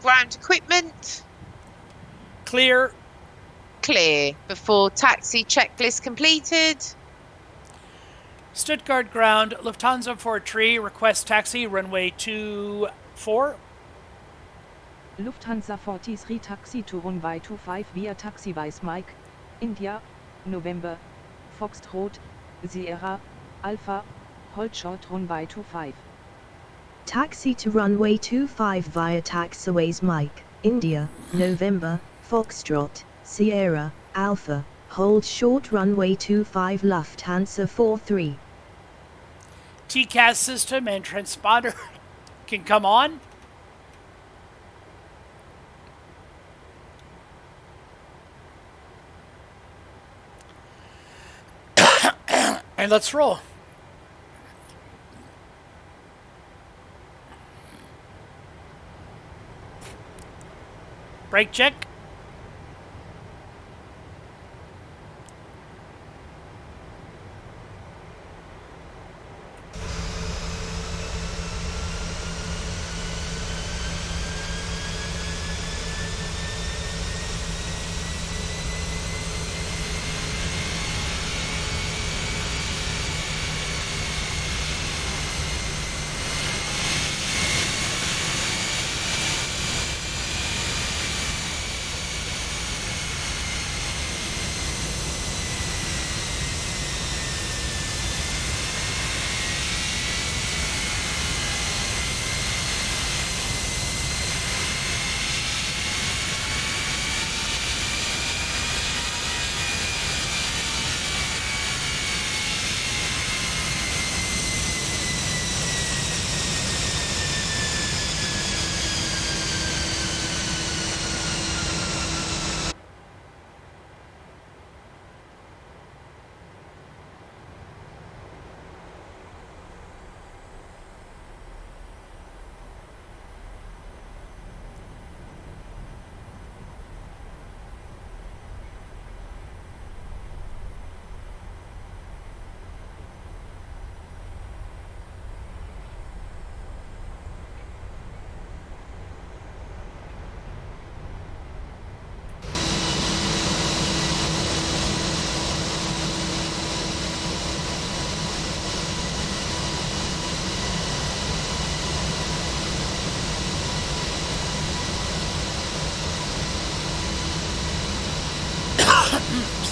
S2: Ground equipment.
S1: Clear.
S2: Clear. Before taxi checklist completed.
S1: Stuttgart ground, Lufthansa for a tree, request taxi, runway 24.
S11: Lufthansa 43 taxi to runway 25 via taxiwise Mike, India, November, Foxtrot, Sierra, Alpha, hold short runway 25.
S6: Taxi to runway 25 via taxiways Mike, India, November, Foxtrot, Sierra, Alpha, hold short runway 25 Lufthansa 43.
S1: TCAS system and transponder can come on. And let's roll. Brake check.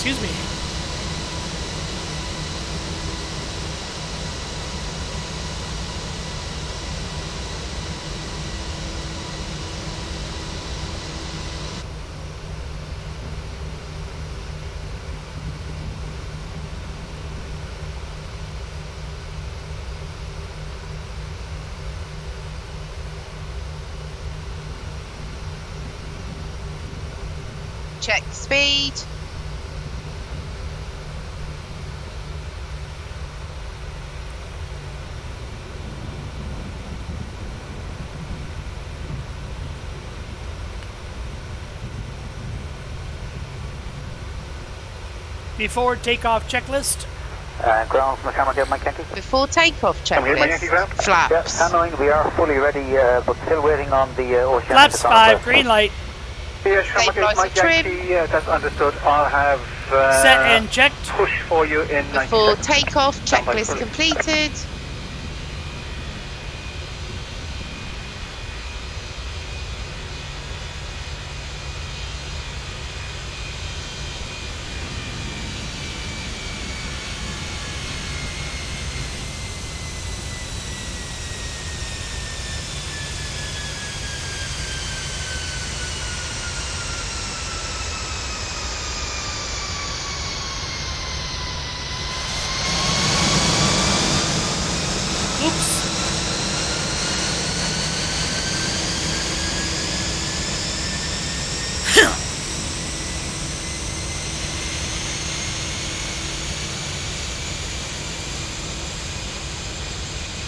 S1: Excuse me.
S2: Check speed.
S1: Before takeoff checklist.
S19: Ground from the camera, get Mike Yankee.
S2: Before takeoff
S19: Come here, Mike Yankee, ground.
S2: checklist. Flaps.
S19: Yeah, handling, we are fully ready, but still waiting on the ocean.
S1: Flaps 5, green light.
S19: Yeah, sure, Mike Yankee, that's understood. I'll have
S1: set and checked.
S19: Push for you in 90
S2: Before
S19: seconds.
S2: takeoff checklist completed.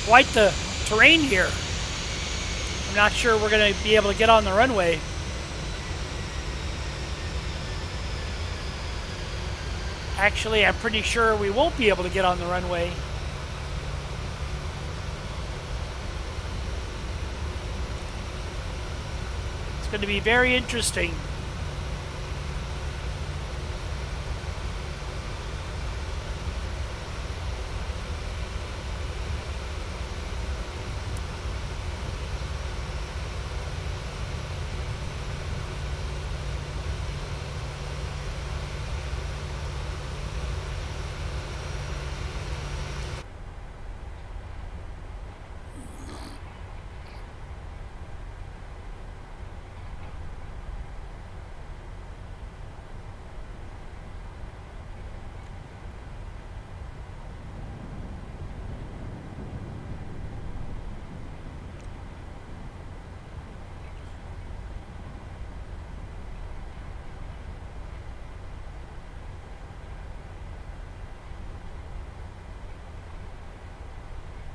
S1: Quite the terrain here. I'm not sure we're going to be able to get on the runway. Actually, I'm pretty sure we won't be able to get on the runway. It's going to be very interesting.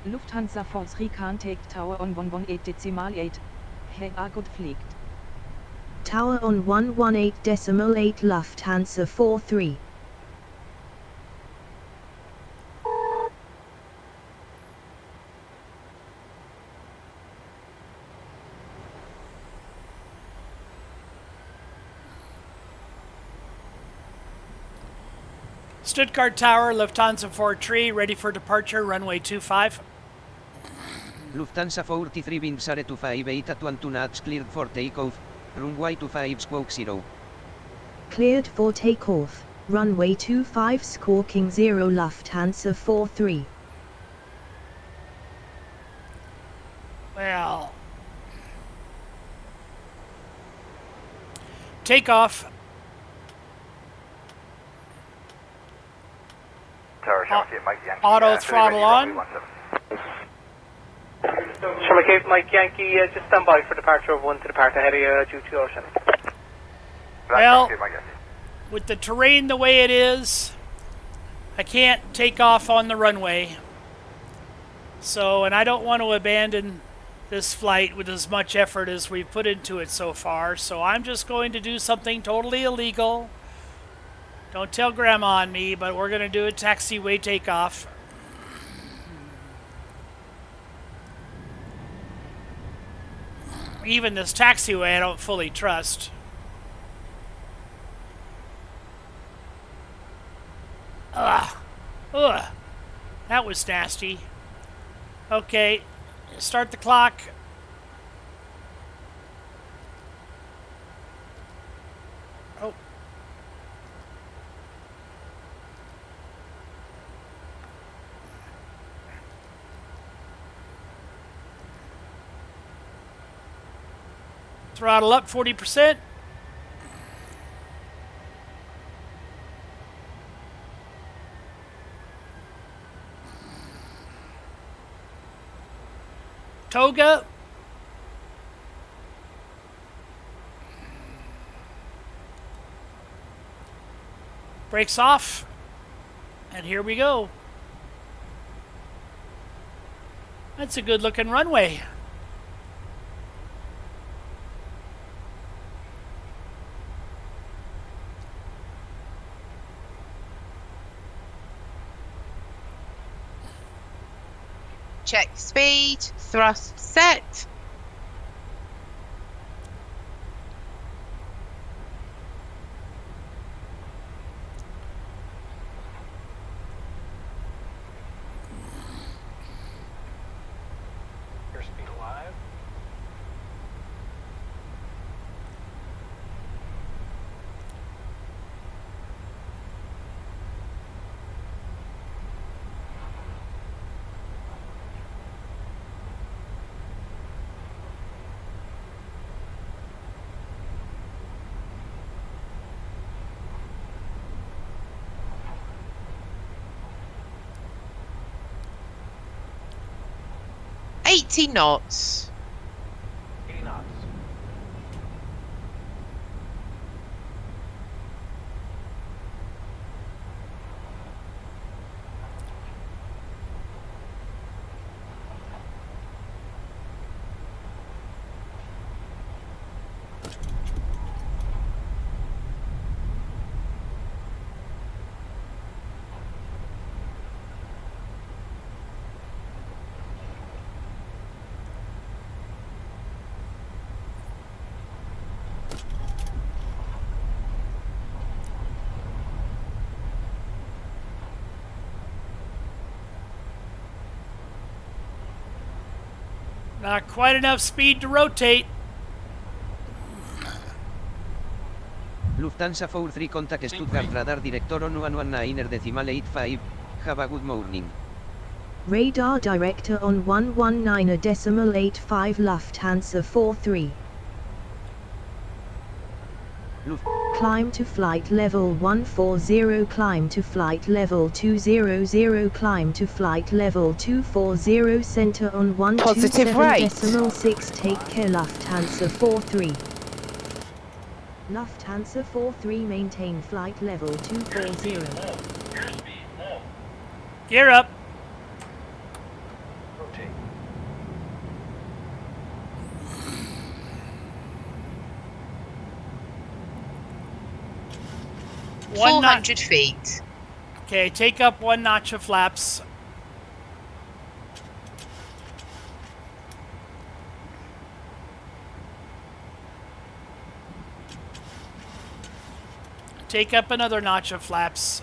S11: Lufthansa Force Recon take tower on 118.8. Hey, gut fliegt.
S6: Tower on 118.8 Lufthansa 43.
S1: Stuttgart Tower, Lufthansa 43, ready for departure, runway 25.
S20: Lufthansa 43 Wingsare 258 at 12 knots cleared for takeoff, runway 25 squawk 0.
S6: Cleared for takeoff, runway 25 squawking 0 Lufthansa 43.
S1: Well, takeoff. Auto throttle on.
S19: Sherman Cape, Mike Yankee, just stand by for departure of 1 to depart ahead of you due to ocean.
S1: Well, with the terrain the way it is, I can't take off on the runway. So, and I don't want to abandon this flight with as much effort as we've put into it so far. So I'm just going to do something totally illegal. Don't tell Grandma on me, but we're going to do a taxiway takeoff. Even this taxiway I don't fully trust. Ugh. Ugh. That was nasty. Okay. Start the clock. Oh. Throttle up 40%. Toga. Brakes off. And here we go. That's a good looking runway.
S2: Check speed, thrust set.
S19: Airspeed alive.
S2: $80 knots.
S19: 80 knots.
S1: Not quite enough speed to rotate.
S20: Lufthansa 43 contact Stuttgart radar director on 119.85. Have a good morning.
S6: Radar director on 119.85 Lufthansa 43. Climb to flight level 140, climb to flight level 200, climb to flight level 240, center on
S2: Positive rate.
S6: 127.6, take care Lufthansa 43. Lufthansa 43 maintain flight level 240.
S1: Gear up.
S19: Rotate.
S1: One
S2: 400 feet.
S1: Okay, take up 1 notch of flaps. Take up another notch of flaps.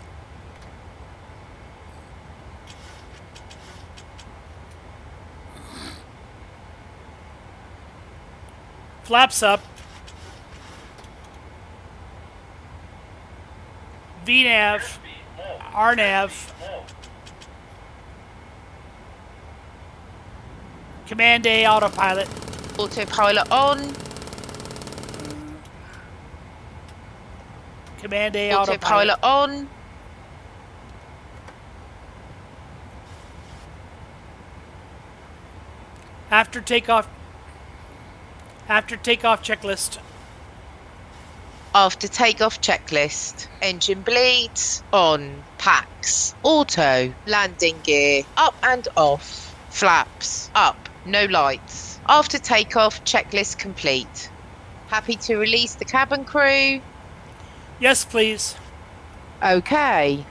S1: Flaps up. VNAV, RNAV, Command A autopilot.
S2: Autopilot on.
S1: Command A
S2: Autopilot on.
S1: After takeoff checklist.
S2: After takeoff checklist. Engine bleeds. On. Packs. Auto. Landing gear. Up and off. Flaps. Up. No lights. After takeoff checklist complete. Happy to release the cabin crew?
S1: Yes, please.
S2: Okay.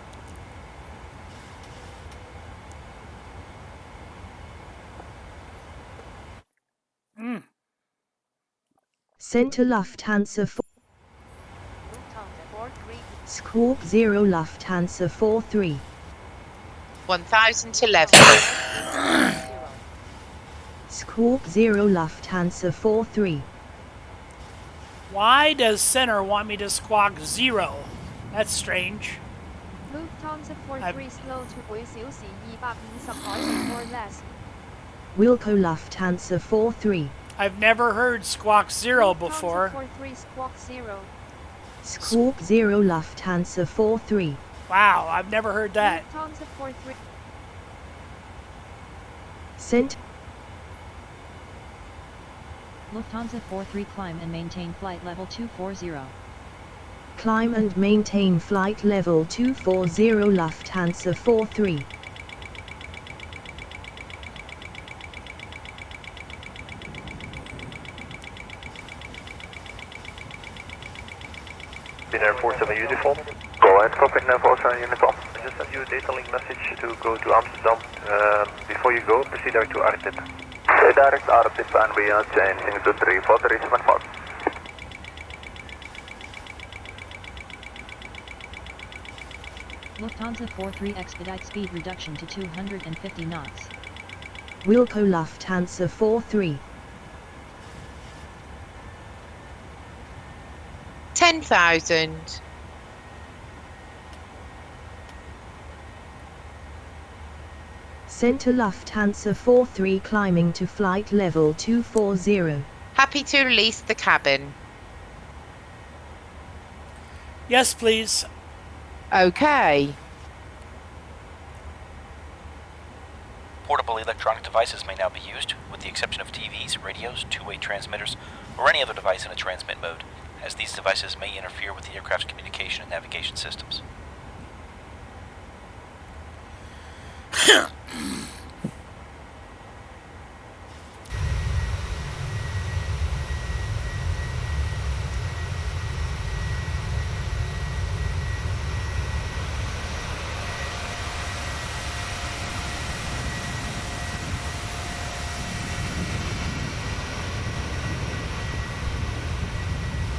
S6: Center Lufthansa 4. Squawk 0 Lufthansa 43.
S2: 1011.
S6: Squawk 0 Lufthansa 43.
S1: Why does center want me to squawk 0? That's strange.
S7: Lufthansa 43 slow to 每小時250海里 or less.
S6: Wilco Lufthansa 43.
S1: I've never heard squawk 0 before.
S7: Lufthansa 43 squawk 0.
S6: Squawk 0 Lufthansa 43.
S1: Wow, I've never heard that.
S7: Lufthansa 43.
S6: Center
S21: Lufthansa 43 climb and maintain flight level 240.
S6: Climb and maintain flight level 240 Lufthansa 43.
S19: Air 47 uniform. Go ahead, Cockpit 947 Uniform. I just sent you a data link message to go to Amsterdam. Before you go, proceed direct to Artip. Direct Artip and we are changing to 343 7
S21: Lufthansa 43 expedite speed reduction to 250 knots.
S6: Wilco Lufthansa 43.
S2: 10,000.
S6: Center Lufthansa 43 climbing to flight level 240.
S2: Happy to release the cabin.
S1: Yes, please.
S2: Okay.
S10: Portable electronic devices may now be used, with the exception of TVs, radios, two-way transmitters, or any other device in a transmit mode, as these devices may interfere with the aircraft's communication and navigation systems.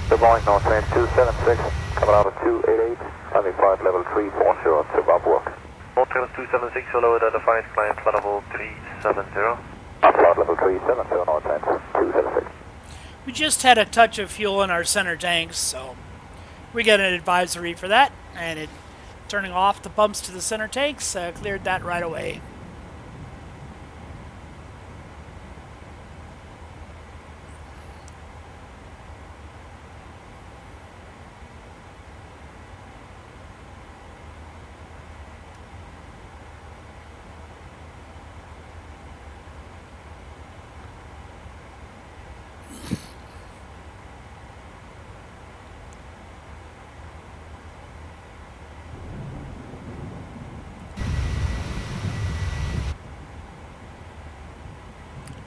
S19: Good morning, North Range 276, coming out of 288, landing flight level 340 to Bangkok. North Range 276, follow at defined climb flight level 370. Flight level 370, North Range 276.
S1: We just had a touch of fuel in our center tanks, so we got an advisory for that, and it turning off the pumps to the center tanks cleared that right away.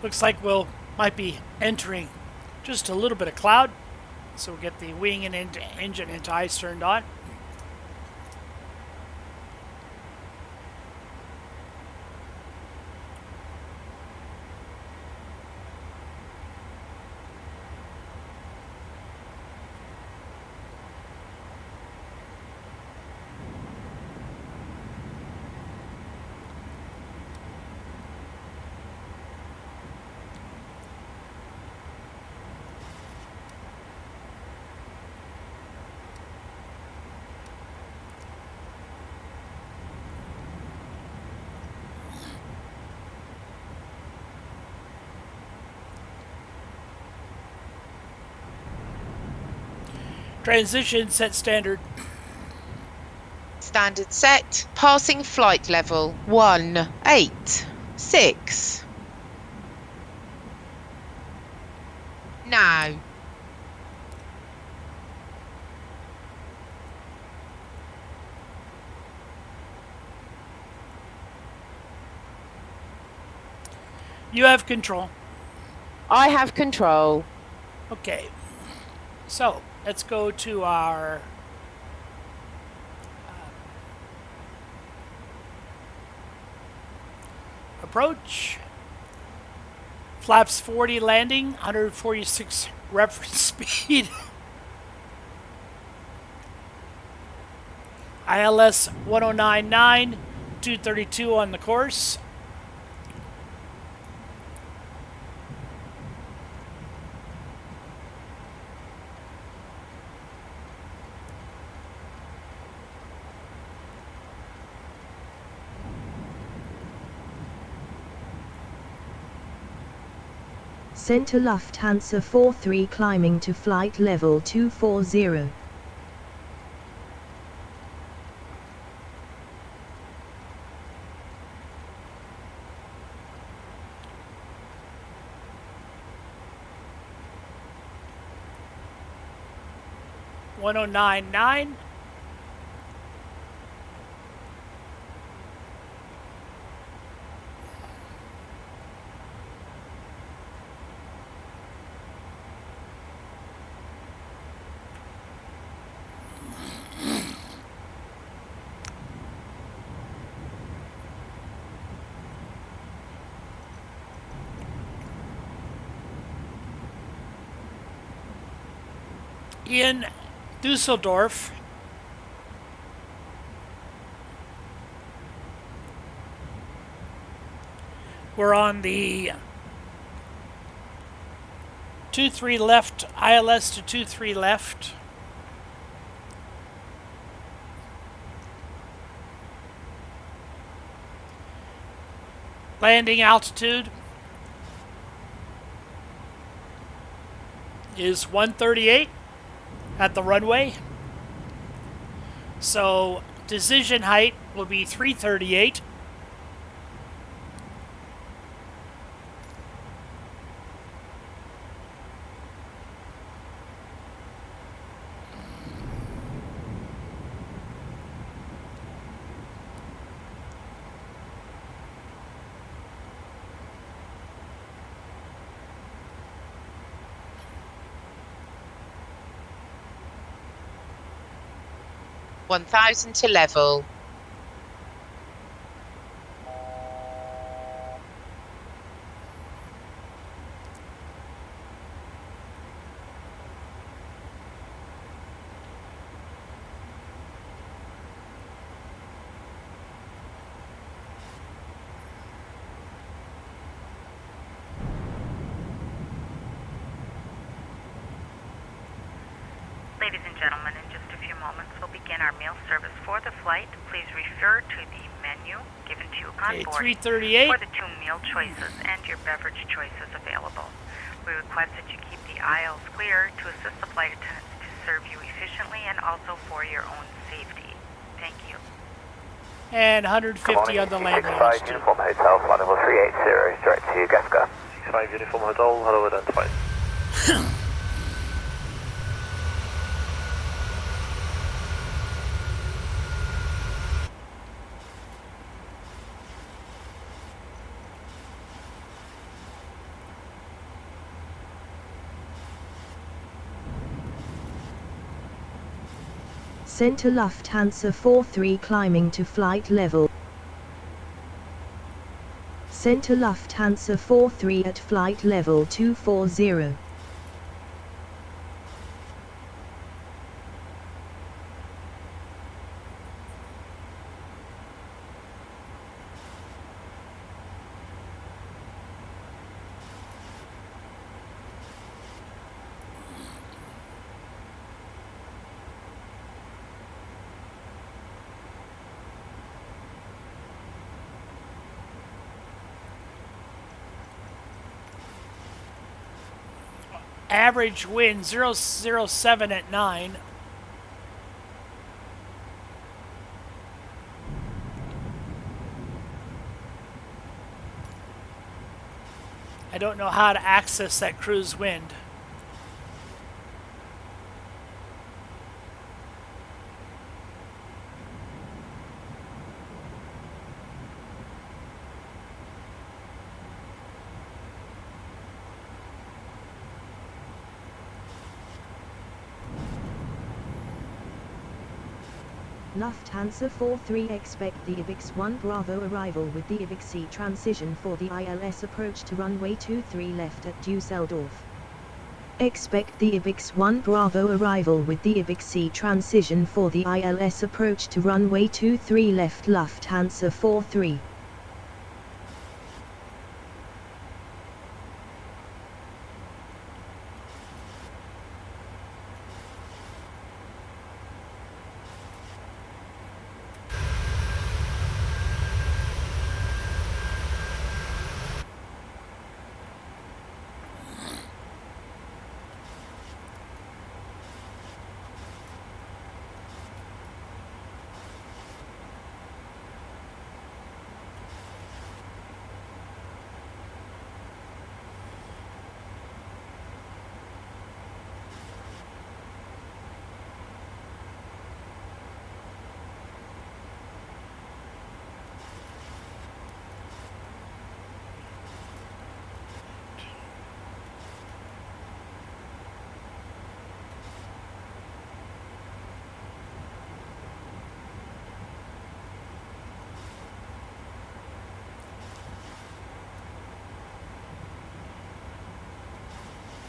S1: Looks like might be entering just a little bit of cloud, so we'll get the wing and engine into ice turned on. Transition set standard.
S2: Standard set. Passing flight level 186. Now.
S1: You have control.
S2: I have control.
S1: Okay. So, let's go to our approach. Flaps 40 landing, 146 reference speed. ILS 1099, 232 on the course.
S6: Center Lufthansa 43 climbing to flight level 240.
S1: .1099. in Dusseldorf. We're on the 23 left, ILS to 23 left. Landing altitude is 138 at the runway. So decision height will be 338.
S2: (1,000 to level).
S12: Ladies and gentlemen, in just a few moments, we'll begin our meal service for the flight. Please refer to the menu given to you on board
S1: 338
S12: for the 2 meal choices and your beverage choices available. We request that you keep the aisles clear to assist the flight attendants to serve you efficiently and also for your own safety. Thank you.
S1: And 150 on the landing
S19: altitude. Uniform Hotel, flight level 380, straight to Gasca. 65 Uniform Hotel, hello, identified.
S6: Center Lufthansa 43 climbing to flight level. Center Lufthansa 43 at flight level 240.
S1: Average wind 007 at 9. I don't know how to access that cruise wind.
S6: Lufthansa 43 expect the IBX 1 Bravo arrival with the IBX C transition for the ILS approach to runway 23 left at Dusseldorf. Expect the IBX 1 Bravo arrival with the IBX C transition for the ILS approach to runway 23 left Lufthansa 43.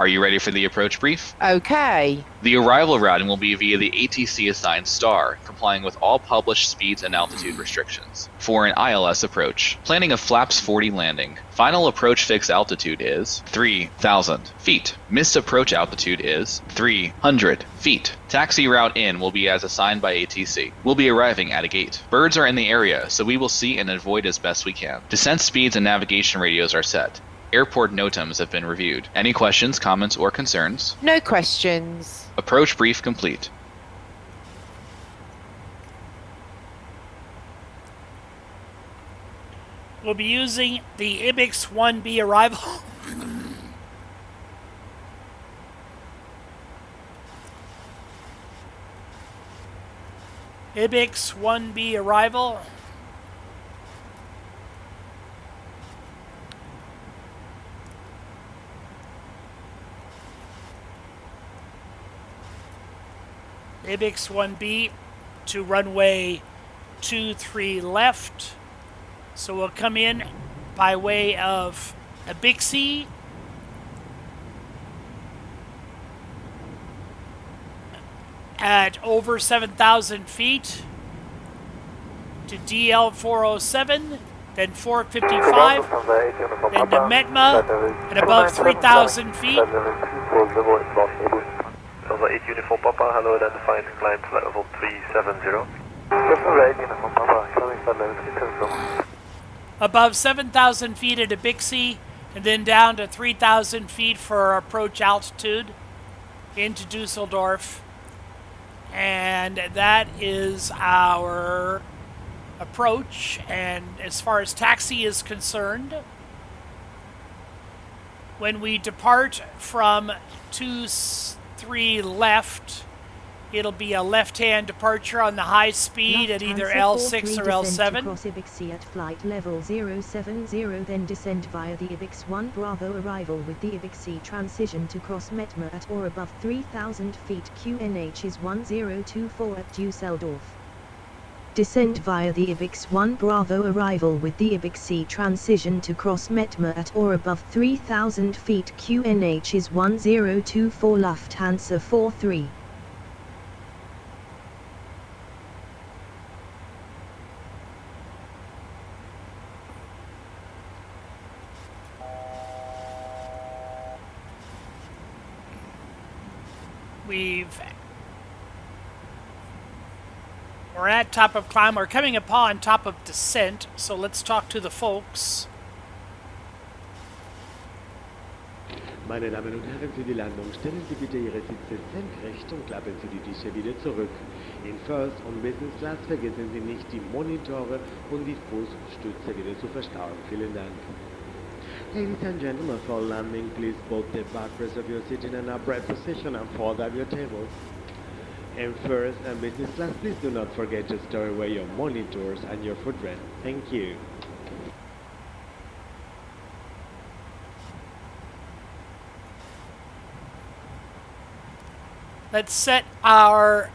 S8: Are you ready for the approach brief?
S2: Okay.
S8: The arrival routing will be via the ATC assigned star, complying with all published speeds and altitude restrictions. For an ILS approach, planning a flaps 40 landing. Final approach fixed altitude is 3,000 feet. Missed approach altitude is 300 feet. Taxi route in will be as assigned by ATC. We'll be arriving at a gate. Birds are in the area, so we will see and avoid as best we can. Descent speeds and navigation radios are set. Airport NOTAMs have been reviewed. Any questions, comments, or concerns?
S2: No questions.
S8: Approach brief complete.
S1: We'll be using the IBIX 1B arrival. IBIX 1B arrival. IBIX 1B to runway 23 left. So we'll come in by way of Abixi. At over 7,000 feet to DL 407, then 455, then to Metma at above 3,000 feet.
S19: Delta 8 Uniform Papa, hello, identified, climb flight level 370.
S1: Above 7,000 feet at Abixi, and then down to 3,000 feet for our approach altitude into Dusseldorf. And that is our approach. And as far as taxi is concerned, when we depart from 23 left, it'll be a left-hand departure on the high speed at either L6 or L7.
S6: Cross IBIX at flight level 070, then descend via the IBIX 1 Bravo arrival with the IBIX transition to cross Metma at or above 3,000 feet. QNH is 1024 at Dusseldorf. Descend via the IBIX 1 Bravo arrival with the IBIX transition to cross Metma at or above 3,000 feet. QNH is 1024 Lufthansa 43.
S1: We're at top of climb. We're coming upon top of descent, so let's talk to the folks.
S22: Meine Damen und Herren, für die Landung stellen Sie bitte Ihre Sitze senkrecht und klappen Sie die Tische wieder zurück. In First und Business Class vergessen Sie nicht, die Monitore und die Fußstütze wieder zu verstauen. Vielen Dank. Ladies and gentlemen, for landing, please both the backrest of your seat in an upright position and fold up your tables. In First and Business Class, please do not forget to store away your monitors and your footrest. Thank you.
S1: Let's set our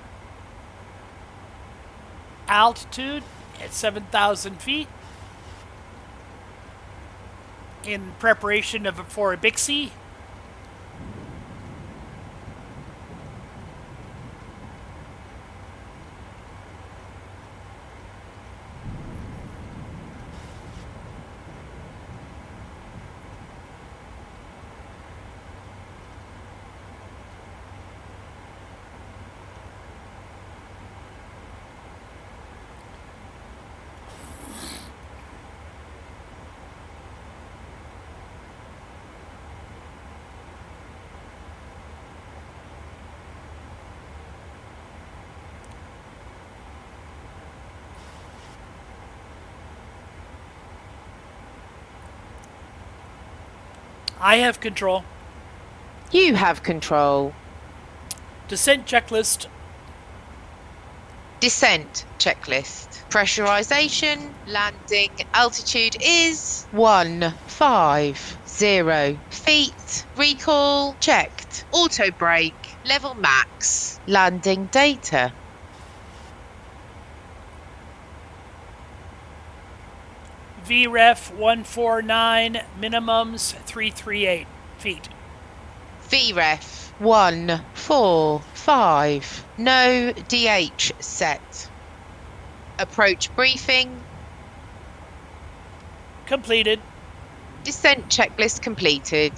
S1: altitude at 7,000 feet in preparation for Abixi. I have control.
S2: You have control.
S1: Descent checklist.
S2: Descent checklist. Pressurization. Landing altitude is 150 feet. Recall checked. Auto brake. Level max. Landing data.
S1: VREF 149, minimums 338 feet.
S2: VREF 145. No DH set. Approach briefing.
S1: Completed.
S2: Descent checklist completed.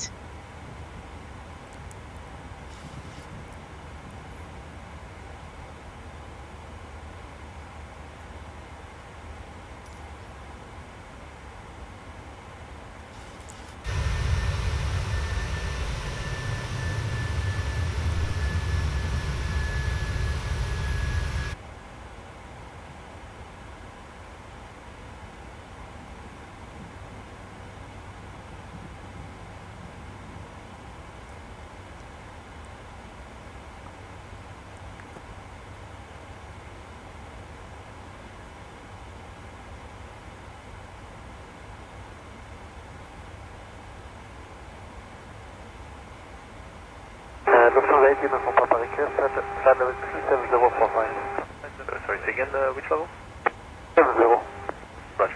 S19: Lufthansa 8 unit from Papa Request, flight level 27045. Sorry, say again, which level? 70. Roger.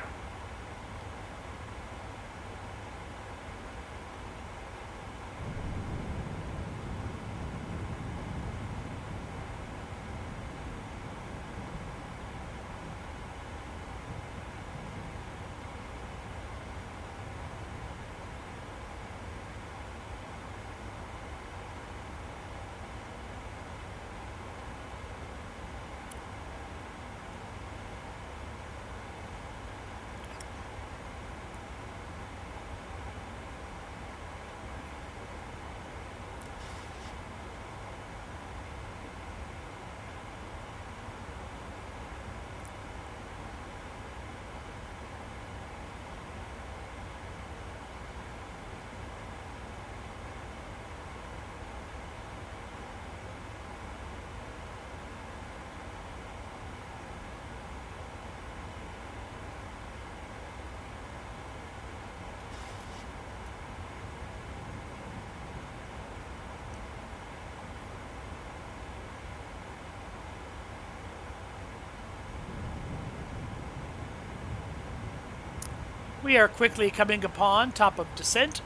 S1: We are quickly coming upon top of descent.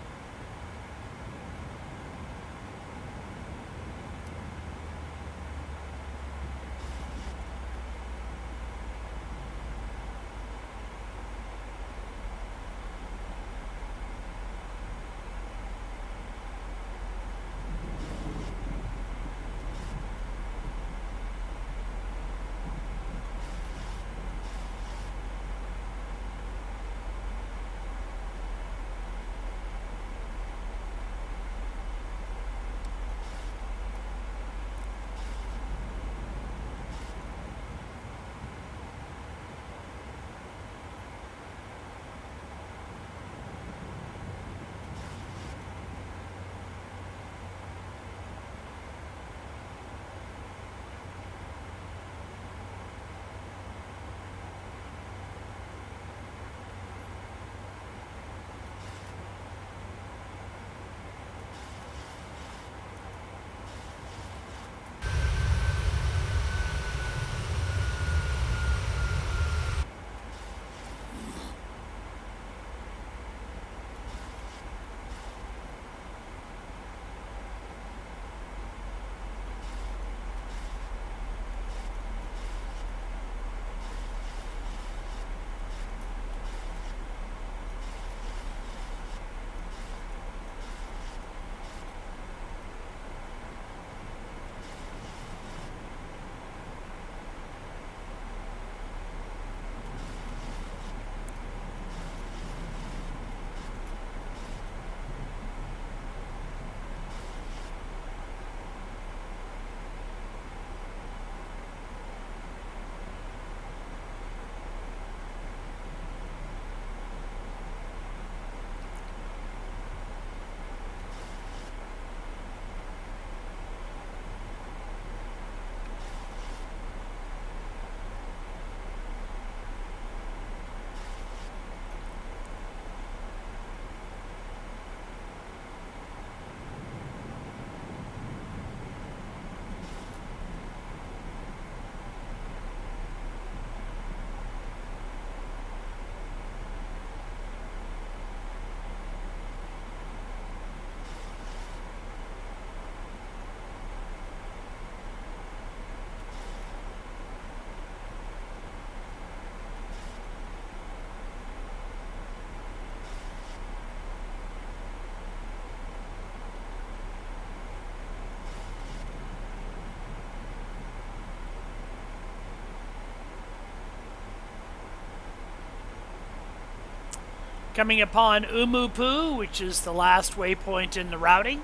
S1: Coming upon Umupu, which is the last waypoint in the routing.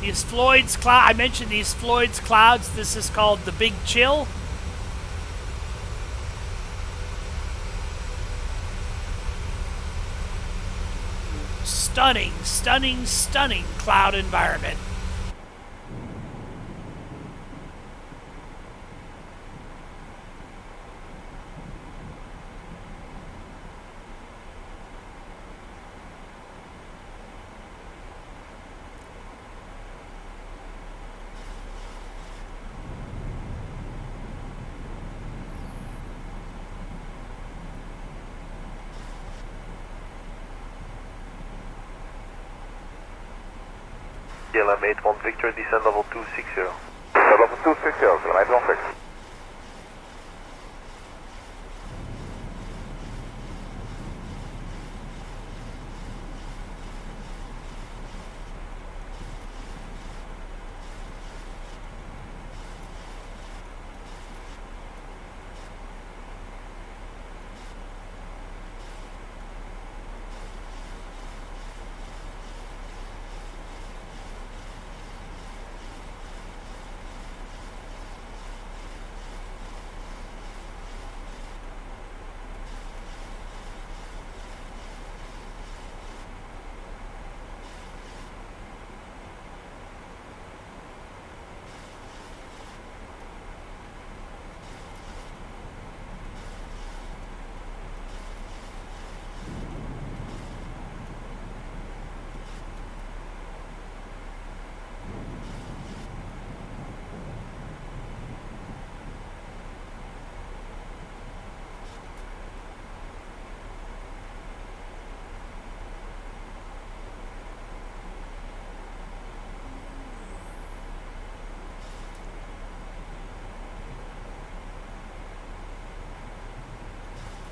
S1: These Floyds cloud, I mentioned these Floyds clouds. This is called the Big Chill. Stunning, stunning, stunning cloud environment.
S19: KLM 81 Victor, descend level 260.
S5: Level 260, KLM 81 Victor.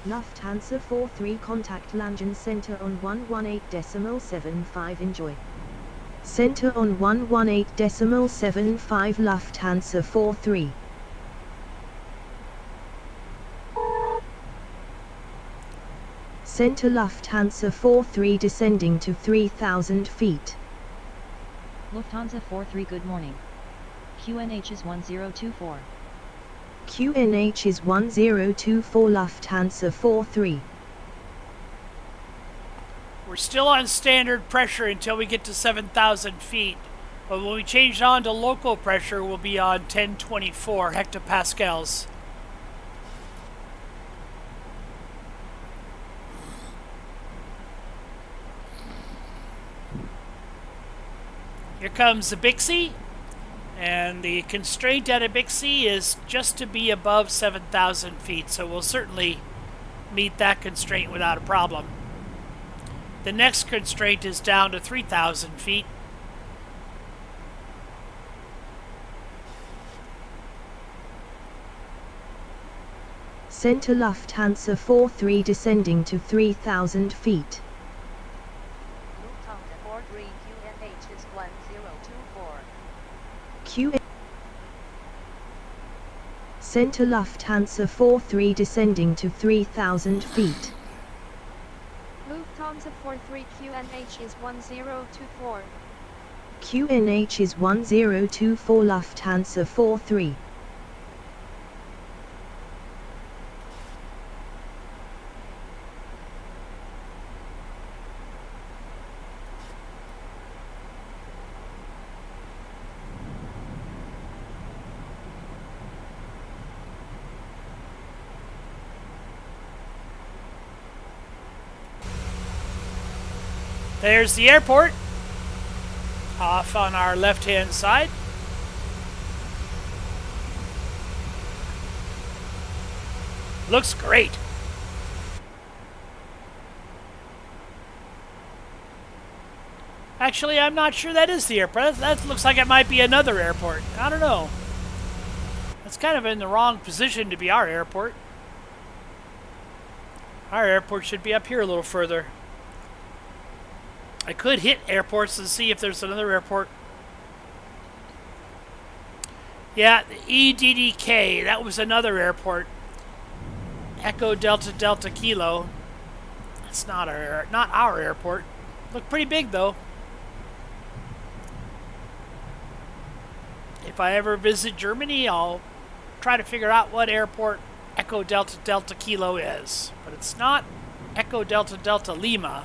S6: Lufthansa 43 contact Langen center on 118.75 enjoy. Center on 118.75 Lufthansa 43. Center Lufthansa 43 descending to 3,000 feet.
S21: Lufthansa 43 good morning. QNH is 1024.
S6: QNH is 1024 Lufthansa 43.
S1: We're still on standard pressure until we get to 7,000 feet. But when we change on to local pressure, we'll be on 1024 hectopascals. Here comes the Bixie. And the constraint at a Bixie is just to be above 7,000 feet, so we'll certainly meet that constraint without a problem. The next constraint is down to 3,000 feet.
S6: Center Lufthansa 43 descending to 3,000 feet.
S7: Lufthansa 43 QNH is 1024.
S6: Center Lufthansa 43 descending to 3,000 feet.
S7: Lufthansa 43 QNH is 1024.
S6: QNH is 1024 Lufthansa 43.
S1: There's the airport, off on our left-hand side. Looks great. Actually, I'm not sure that is the airport. That looks like it might be another airport. I don't know. That's kind of in the wrong position to be our airport. Our airport should be up here a little further. I could hit airports and see if there's another airport. Yeah, EDDK, that was another airport. Echo Delta Delta Kilo. That's not our airport. Looked pretty big though. If I ever visit Germany, I'll try to figure out what airport Echo Delta Delta Kilo is. But it's not Echo Delta Delta Lima.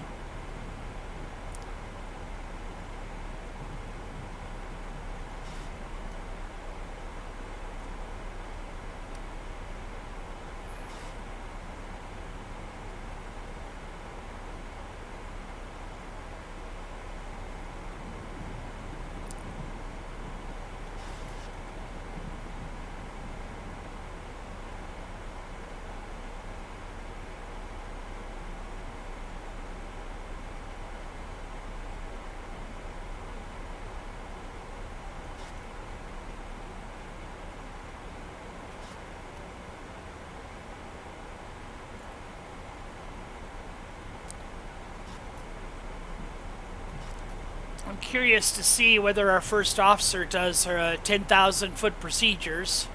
S1: I'm curious to see whether our first officer does her 10,000 foot procedures.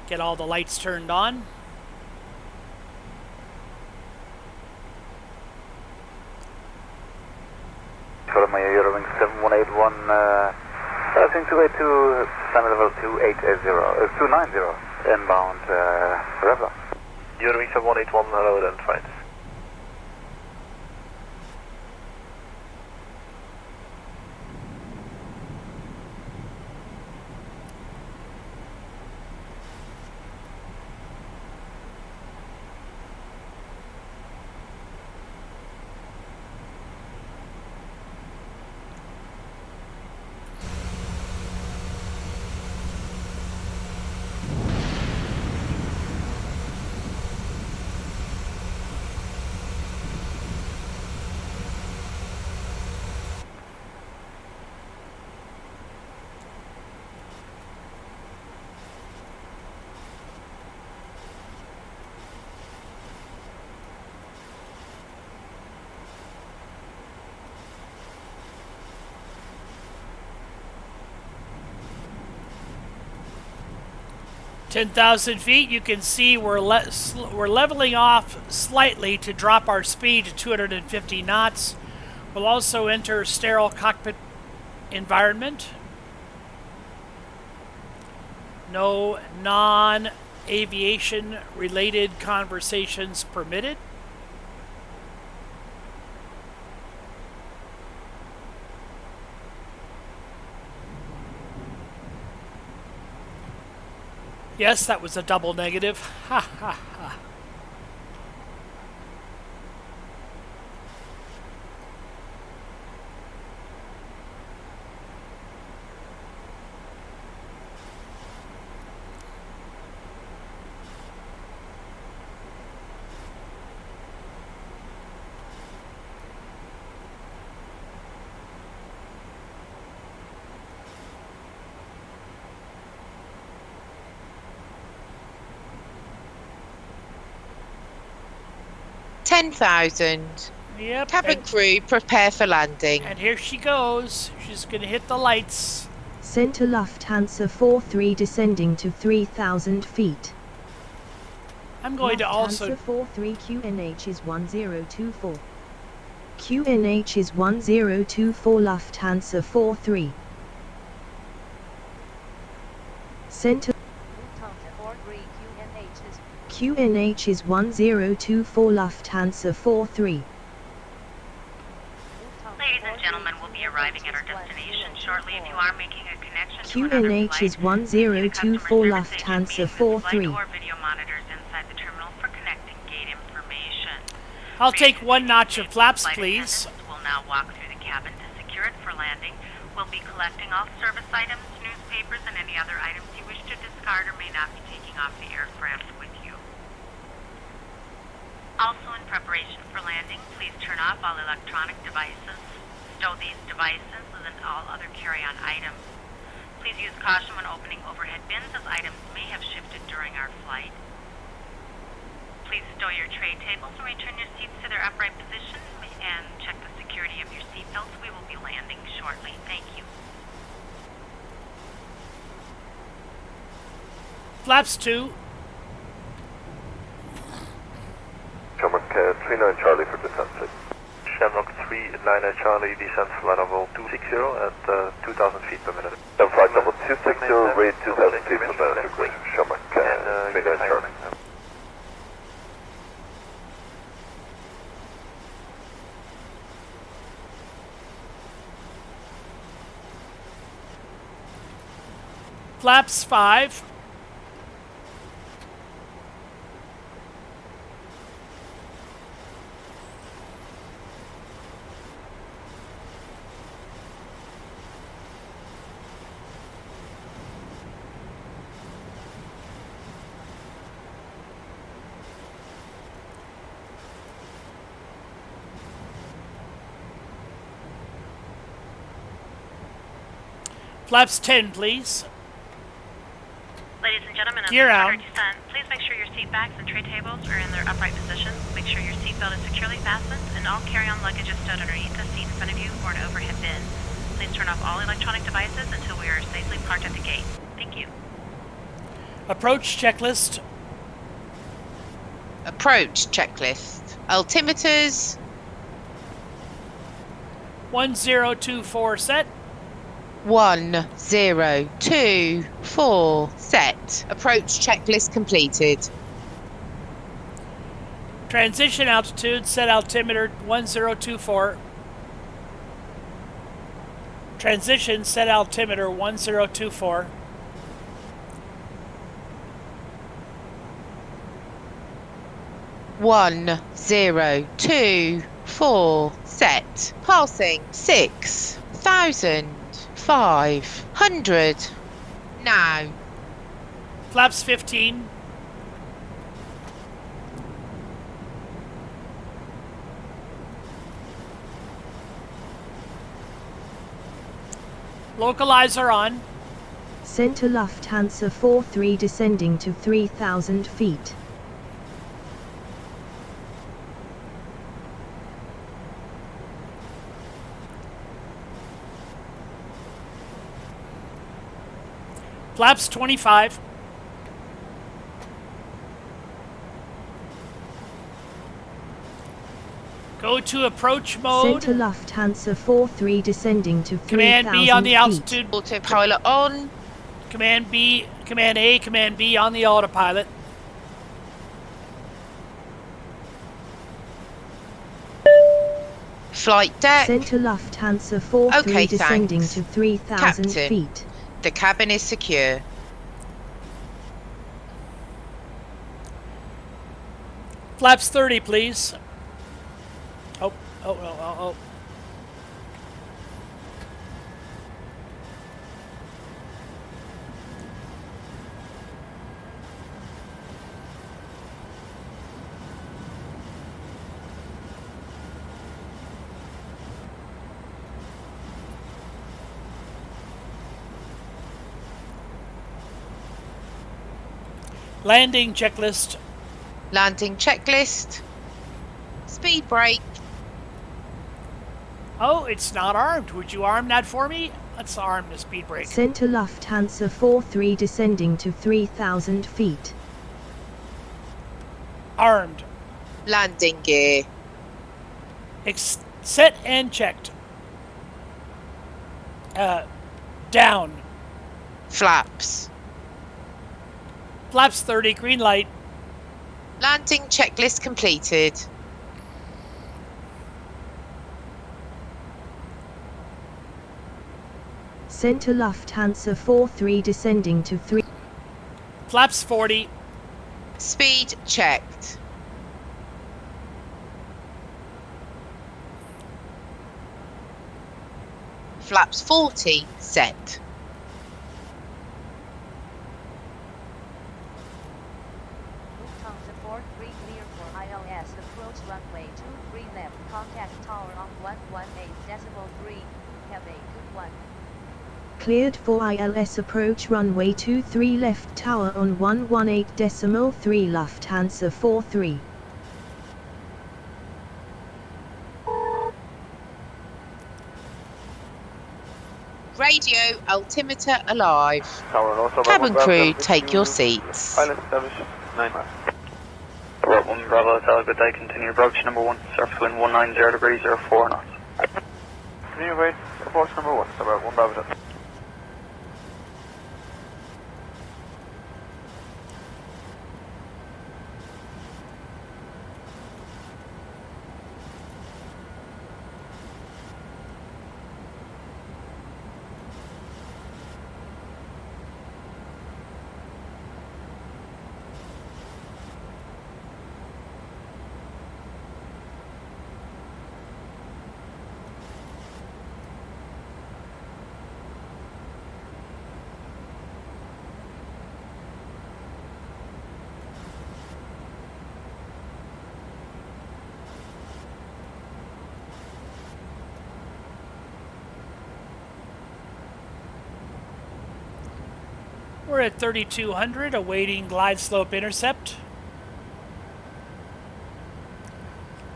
S1: Get all the lights turned on.
S19: Follow my Eurowing 7181, passing 282, summit level 290, inbound Revla. Eurowing 7181, hello, then flight.
S1: "10,000 feet, you can see we're leveling off slightly to drop our speed to 250 knots. We'll also enter sterile cockpit environment. No non-aviation related conversations permitted. Yes, that was a double negative. Ha ha ha.
S2: $10,000.
S1: Yep.
S2: Cabin crew, prepare for landing.
S1: And here she goes. She's going to hit the lights.
S6: Center Lufthansa 43 descending to 3,000 feet.
S1: I'm going to also...
S6: Lufthansa 43 QNH is 1024. QNH is 1024 Lufthansa 43. Center QNH is 1024 Lufthansa 43.
S12: Ladies and gentlemen, we'll be arriving at our destination shortly. If you are making a connection
S6: QNH is 1024 Lufthansa 43.
S12: or video monitors inside the terminal for connecting gate information.
S1: I'll take one notch of flaps, please.
S12: We'll now walk through the cabin to secure it for landing. We'll be collecting all service items, newspapers, and any other items you wish to discard or may not be taking off the aircraft with you. Also, in preparation for landing, please turn off all electronic devices. Stow these devices and all other carry-on items. Please use caution when opening overhead bins, as items may have shifted during our flight. Please stow your tray tables and return your seats to their upright position, and check the security of your seat
S1: Flaps 2.
S19: Shamrock 39 Charlie for descent, please. Shamrock 39 Charlie, descent flight level 260 at 2,000 feet per minute. Flight level 260, rate 2,000 feet per minute, please. Shamrock 39 Charlie.
S1: Flaps 5. Flaps 10, please.
S12: Ladies and gentlemen,
S1: Gear
S12: on
S1: out.
S12: the descent, please make sure your seat backs and tray tables are in their upright positions. Make sure your seatbelt is securely fastened and all carry-on luggage is stowed underneath the seat in front of you or an overhead bin. Please turn off all electronic devices until we are safely parked at the gate. Thank you.
S1: Approach checklist.
S2: Approach checklist. Altimeters.
S1: 1024 set.
S2: 1, 0, 2, 4, set. Approach checklist completed.
S1: Transition altitude, set altimeter 1024. Transition, set altimeter 1024.
S2: One, 0, 2, 4, set. Passing 6,500. Now.
S1: Flaps 15. Localizer on.
S6: Center Lufthansa 43 descending to 3,000 feet.
S1: Flaps 25. Go to approach mode.
S6: Center Lufthansa 43 descending to 3,000
S1: Command B on the
S6: feet.
S1: altitude.
S2: Autopilot on.
S1: Command B, Command A, Command B on the autopilot.
S2: Flight deck.
S6: Center Lufthansa 43
S2: Okay,
S6: descending
S2: thanks.
S6: to 3,000
S2: Captain.
S6: feet.
S2: The cabin is secure.
S1: Flaps 30, please. Oh. Landing checklist.
S2: Landing checklist. Speed brake.
S1: Oh, it's not armed. Would you arm that for me? Let's arm the speed brake.
S6: Center Lufthansa 43 descending to 3,000 feet.
S1: Armed.
S2: Landing gear.
S1: Set and checked. Down.
S2: Flaps.
S1: Flaps 30, green light.
S2: Landing checklist completed.
S6: Center Lufthansa 43 descending to 3.
S1: Flaps 40.
S2: Speed checked. Flaps 40 set.
S7: Lufthansa 43 clear for ILS approach runway 23 left, contact tower on 118.3, Quebec 21.
S6: Cleared for ILS approach runway 23 left tower on 118.3 Lufthansa 43.
S2: Radio altimeter alive.
S19: Tower North,
S2: Cabin crew, take your seats.
S19: Pilot established 9 miles.
S4: Robert 1 Bravo Hotel, good day, continue approach number 1, surface wind 190 degrees, 04 knots.
S19: Continue wait, approach number 1, Tower 1 Bravo Hotel.
S1: We're at 3200, awaiting glide slope intercept.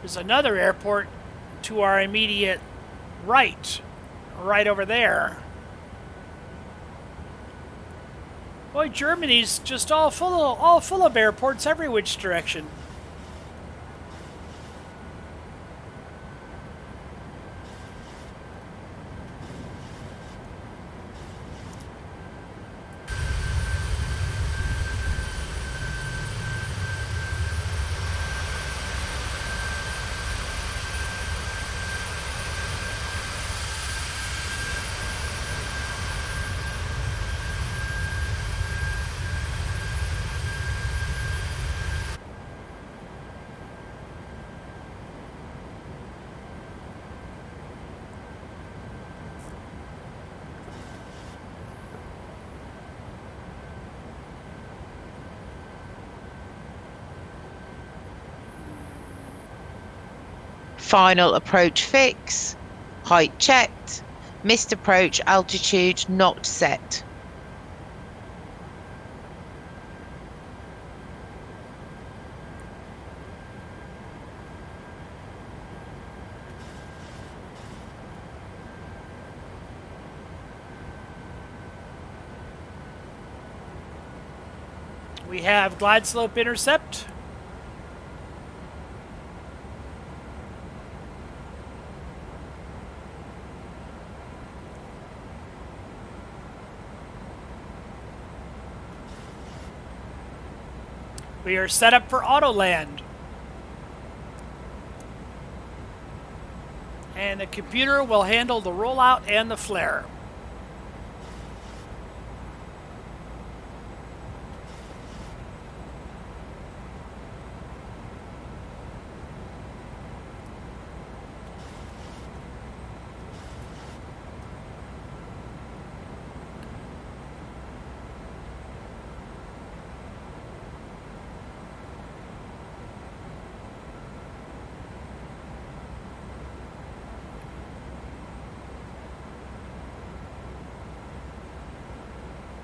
S1: There's another airport to our immediate right over there. Boy, Germany's just all full of airports every which direction.
S2: Final approach fix. Height checked. Missed approach altitude not set.
S1: We have glide slope intercept. We are set up for auto land. And the computer will handle the rollout and the flare.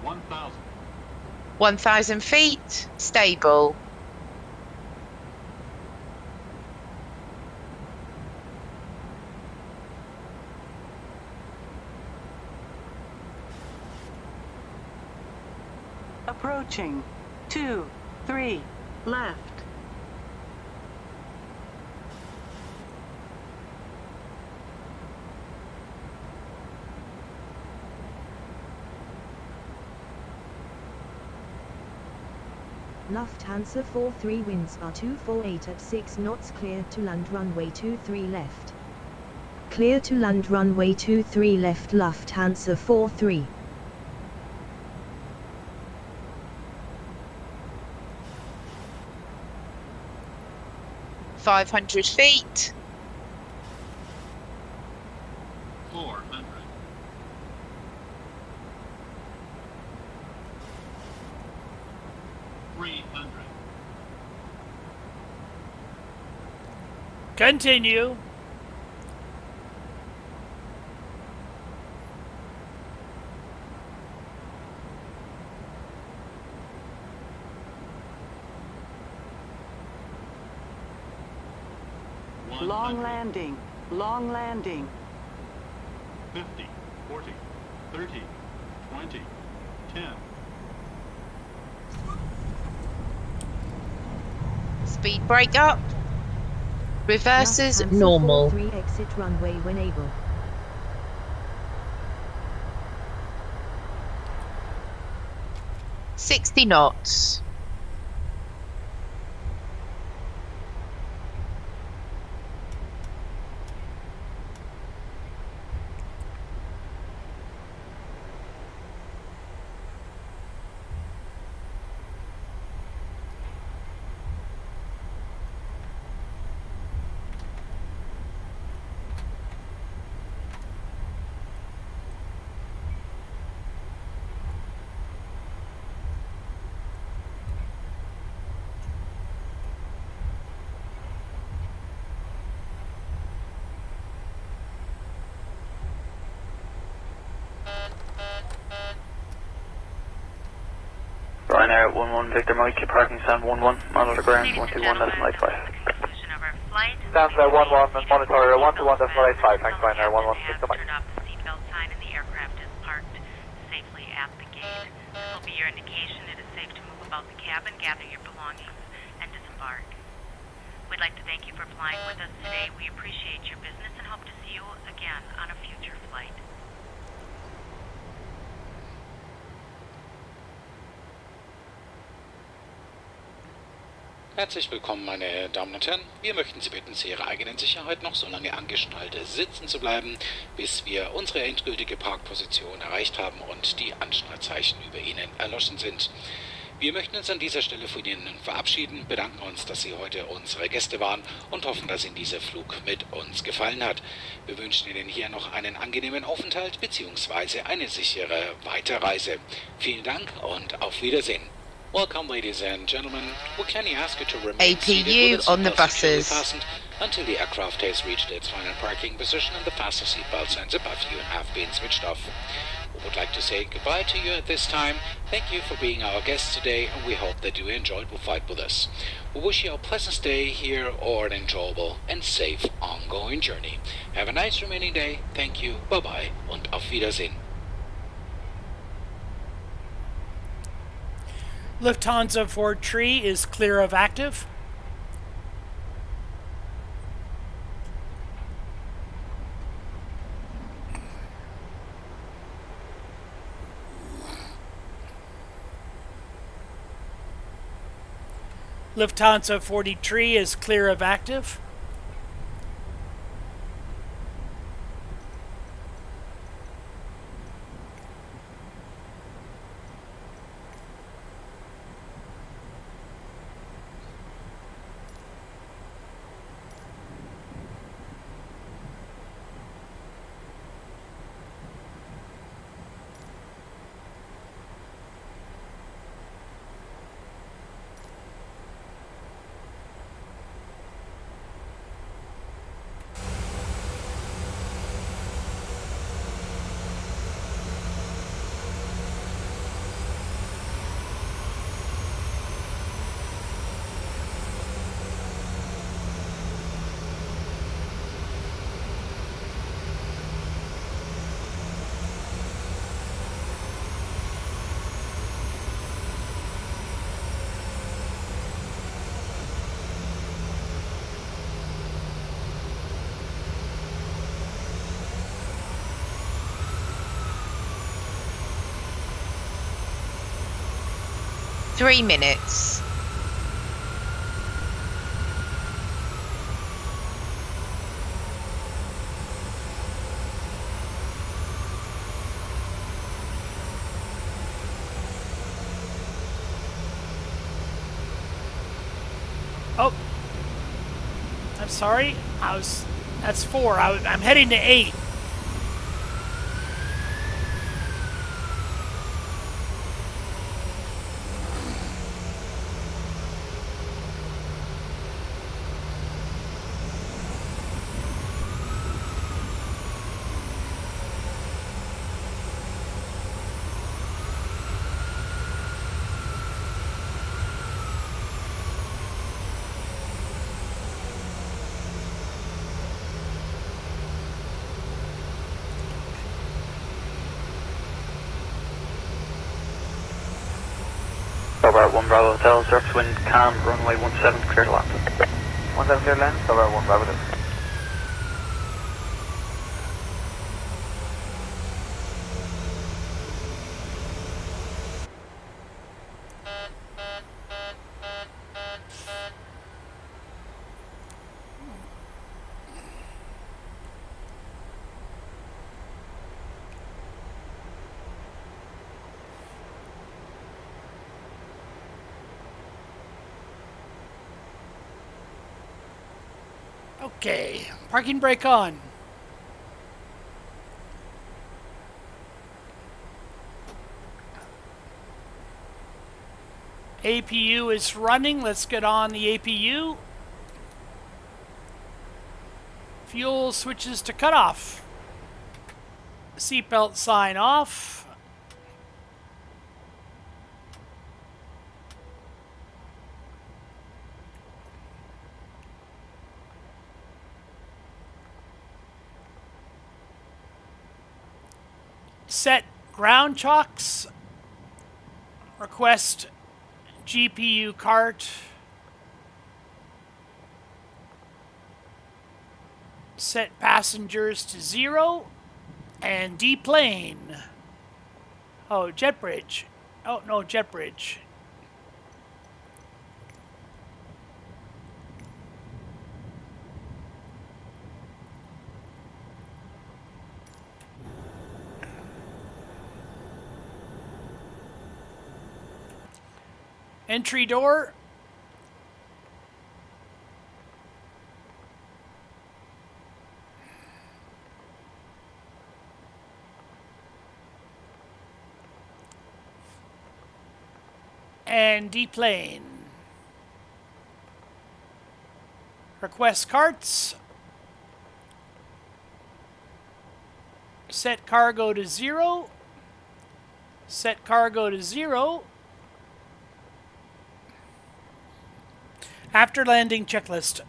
S2: $1,000. 1,000 feet, stable.
S9: Approaching. 2, 3, left.
S6: Lufthansa 43 winds are 248 at 6 knots, clear to land runway 23 left. Clear to land runway 23 left, Lufthansa 43.
S2: $500 feet.
S23: 400. 300.
S1: Continue.
S9: Long landing. Long landing.
S23: 50, 40, 30, 20, 10.
S2: Speed brake up. Reverses
S6: Lufthansa
S2: normal.
S6: 43 exit runway when able.
S2: $60 knots.
S4: Ryanair 11 Victor Mike, parking stand 11, monitor ground 121.85.
S19: Stand 11 and monitor 121.85. Thanks, Ryanair 11 Victor Mike.
S12: The seatbelt sign and the aircraft is parked safely at the gate. This will be your indication it is safe to move about the cabin, gather your belongings, and disembark. We'd like to thank you for flying with us today. We appreciate your business and hope to see you again on a future flight.
S3: Herzlich willkommen, meine Damen und Herren. Wir möchten Sie bitten, zu Ihrer eigenen Sicherheit noch so lange angeschnallt sitzen zu bleiben, bis wir unsere endgültige Parkposition erreicht haben und die Anschnallzeichen über Ihnen erloschen sind. Wir möchten uns an dieser Stelle von Ihnen verabschieden, bedanken uns, dass Sie heute unsere Gäste waren und hoffen, dass Ihnen dieser Flug mit uns gefallen hat. Wir wünschen Ihnen hier noch einen angenehmen Aufenthalt bzw. eine sichere Weiterreise. Vielen Dank und auf Wiedersehen. Welcome, ladies and gentlemen. We kindly ask you to remain seated with its
S2: APU on the
S3: seatbelts securely
S2: buses.
S3: fastened until the aircraft has reached its final parking position and the fasten seatbelt signs above you have been switched off. We would like to say goodbye to you at this time. Thank you for being our guests today, and we hope that you enjoyed the flight with us. We wish you a pleasant stay here or an enjoyable and safe ongoing journey. Have a nice remaining day. Thank you. Bye-bye und auf Wiedersehen.
S1: Lufthansa 43 is clear of active. Lufthansa 43 is clear of active.
S2: Three minutes.
S1: Oh, I'm sorry. That's 4. I'm heading to 8.
S4: Stuttgart 1 Bravo Hotel, surface wind calm, runway 17, clear to land.
S19: 17 clear to land, Stuttgart 1 Bravo Hotel.
S1: Okay, parking brake on. APU is running. Let's get on the APU. Fuel switches to cutoff. Seatbelt sign off. Set ground chocks. Request GPU cart. Set passengers to 0 and deplane. Oh, jet bridge. Oh, no, jet bridge. Entry door. And deplane. Request carts. Set cargo to 0. Set cargo to 0. After landing checklist.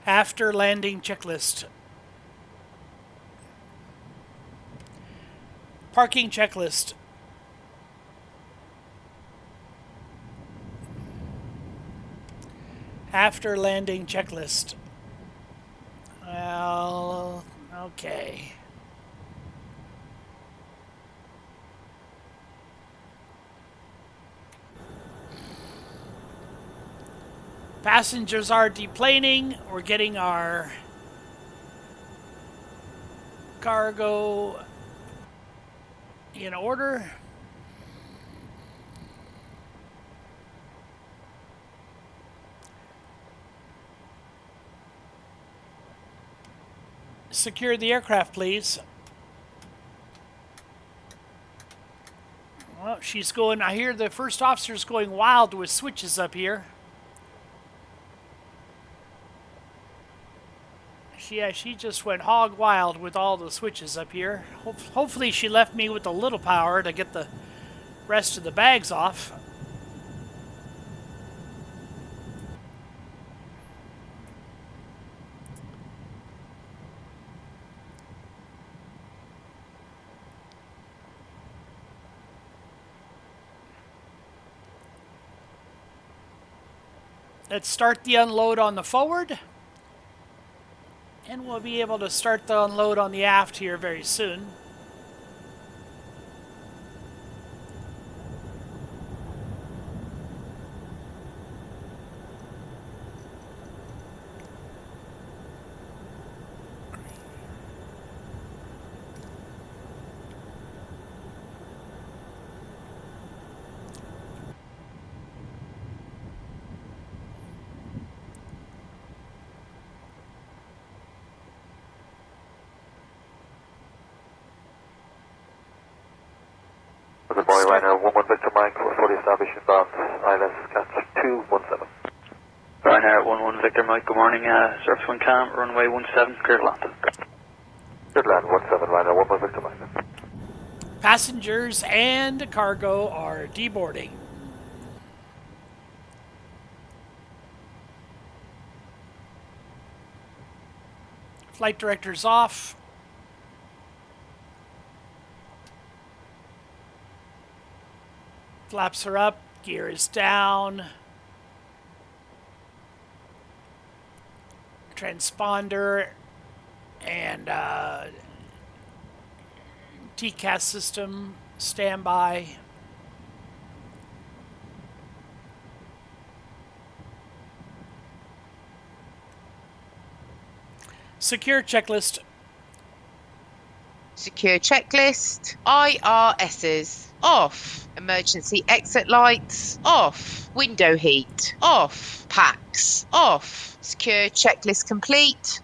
S1: After landing checklist. Parking checklist. After landing checklist. Well, okay. Passengers are deplaning. We're getting our cargo in order. Secure the aircraft, please. Well, she's going, I hear the first officer's going wild with switches up here. She just went hog wild with all the switches up here. Hopefully she left me with a little power to get the rest of the bags off. Let's start the unload on the forward. And we'll be able to start the unload on the aft here very soon.
S19: The boy Ryanair 11 Victor Mike, fully established inbound, ILS catch 217.
S4: Ryanair 11 Victor Mike, good morning, surface wind calm, runway 17, clear to land.
S19: Clear to land 17, Ryanair 11 Victor Mike.
S1: Passengers and cargo are deboarding. Flight director's off. Flaps are up, gear is down. Transponder and TCAS system standby. Secure checklist.
S2: Secure checklist. IRSs off. Emergency exit lights off. Window heat off. Packs off. Secure checklist complete.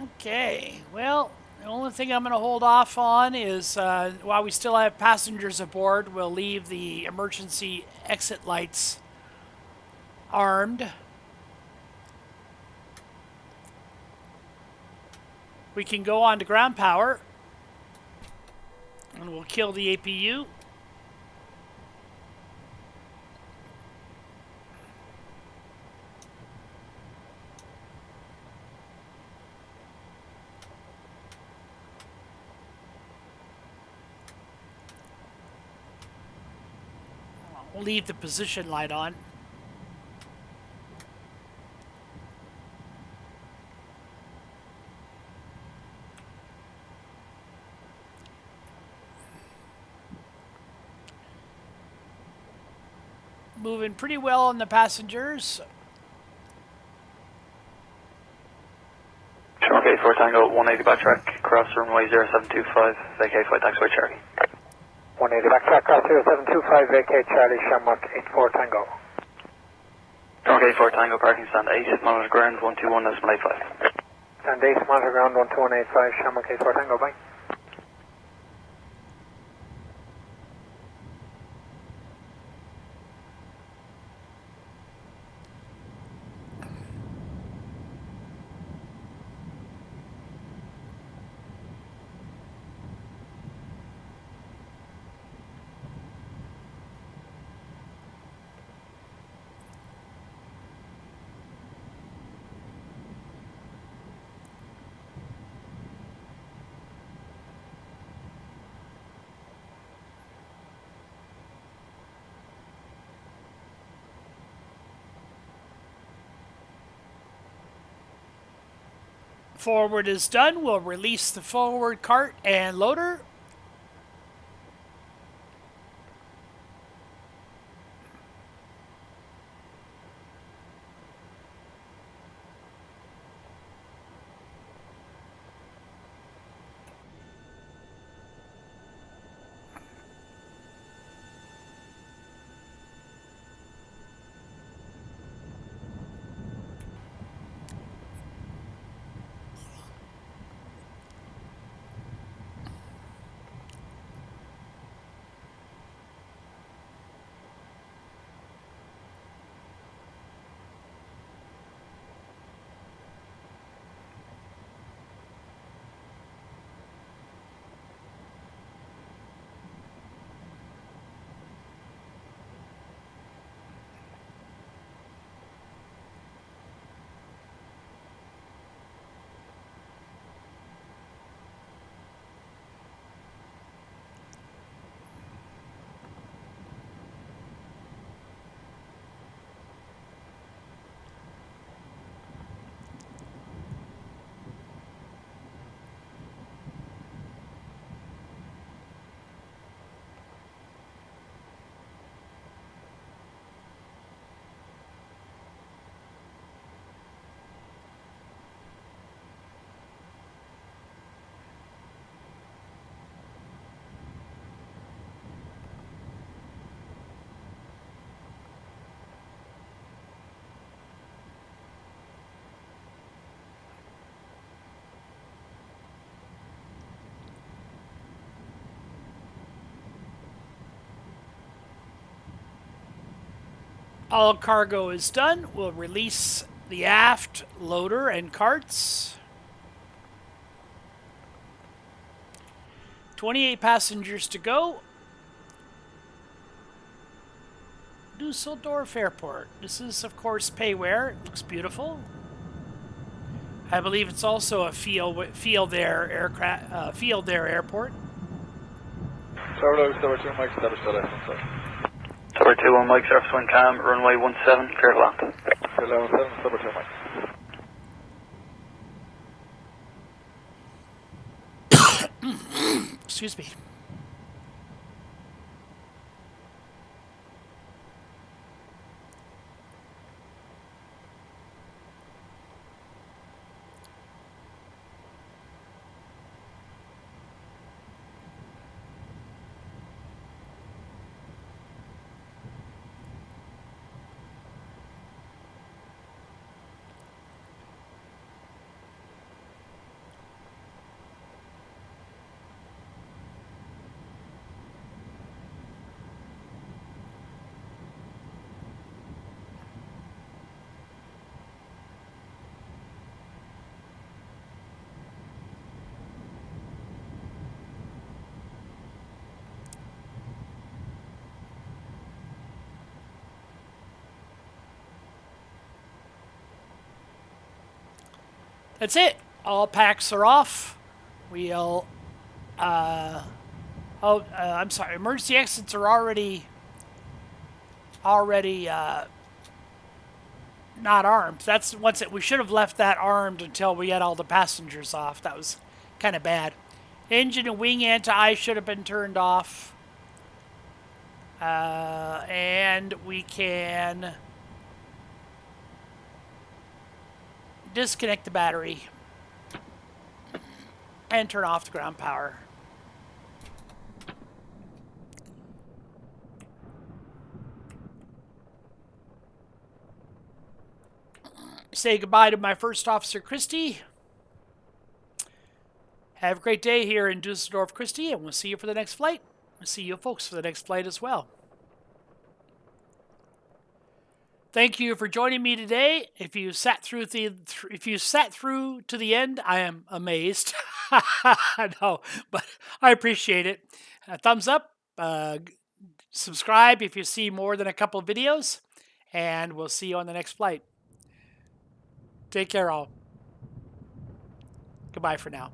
S1: Okay, well, the only thing I'm going to hold off on is while we still have passengers aboard, we'll leave the emergency exit lights armed. We can go on to ground power, and we'll kill the APU. We'll leave the position light on. Moving pretty well on the passengers.
S4: Okay, 4 Tango, 180 backtrack, cross runway 0725, vacate flight taxiway Charlie.
S13: 180 backtrack, cross 0725, vacate Charlie, Shamrock 84 Tango.
S4: Okay, 4 Tango, parking stand 8, monitor ground 121.85.
S13: Stand 8, monitor ground 121.85, Shamrock 84 Tango, bye.
S1: Forward is done. We'll release the forward cart and loader. All cargo is done. We'll release the aft loader and carts. 28 passengers to go. Dusseldorf Airport. This is, of course, payware. It looks beautiful. I believe it's also a field air airport.
S5: Traveler, Mike, status
S4: Square 21 Mike, surface wind calm, runway 17, clear to land.
S19: Level 7, Silver 2 Mike.
S1: Excuse me. That's it. All packs are off. We'll, I'm sorry. Emergency exits are already not armed. That's once it. We should have left that armed until we had all the passengers off. That was kind of bad. Engine and wing anti should have been turned off. And we can disconnect the battery and turn off the ground power. Say goodbye to my first officer, Christy. Have a great day here in Dusseldorf, Christy, and we'll see you for the next flight. We'll see you folks for the next flight as well. Thank you for joining me today. If you sat through to the end, I am amazed. No, but I appreciate it. Thumbs up, subscribe if you see more than a couple of videos, and we'll see you on the next flight. Take care, all. Goodbye for now.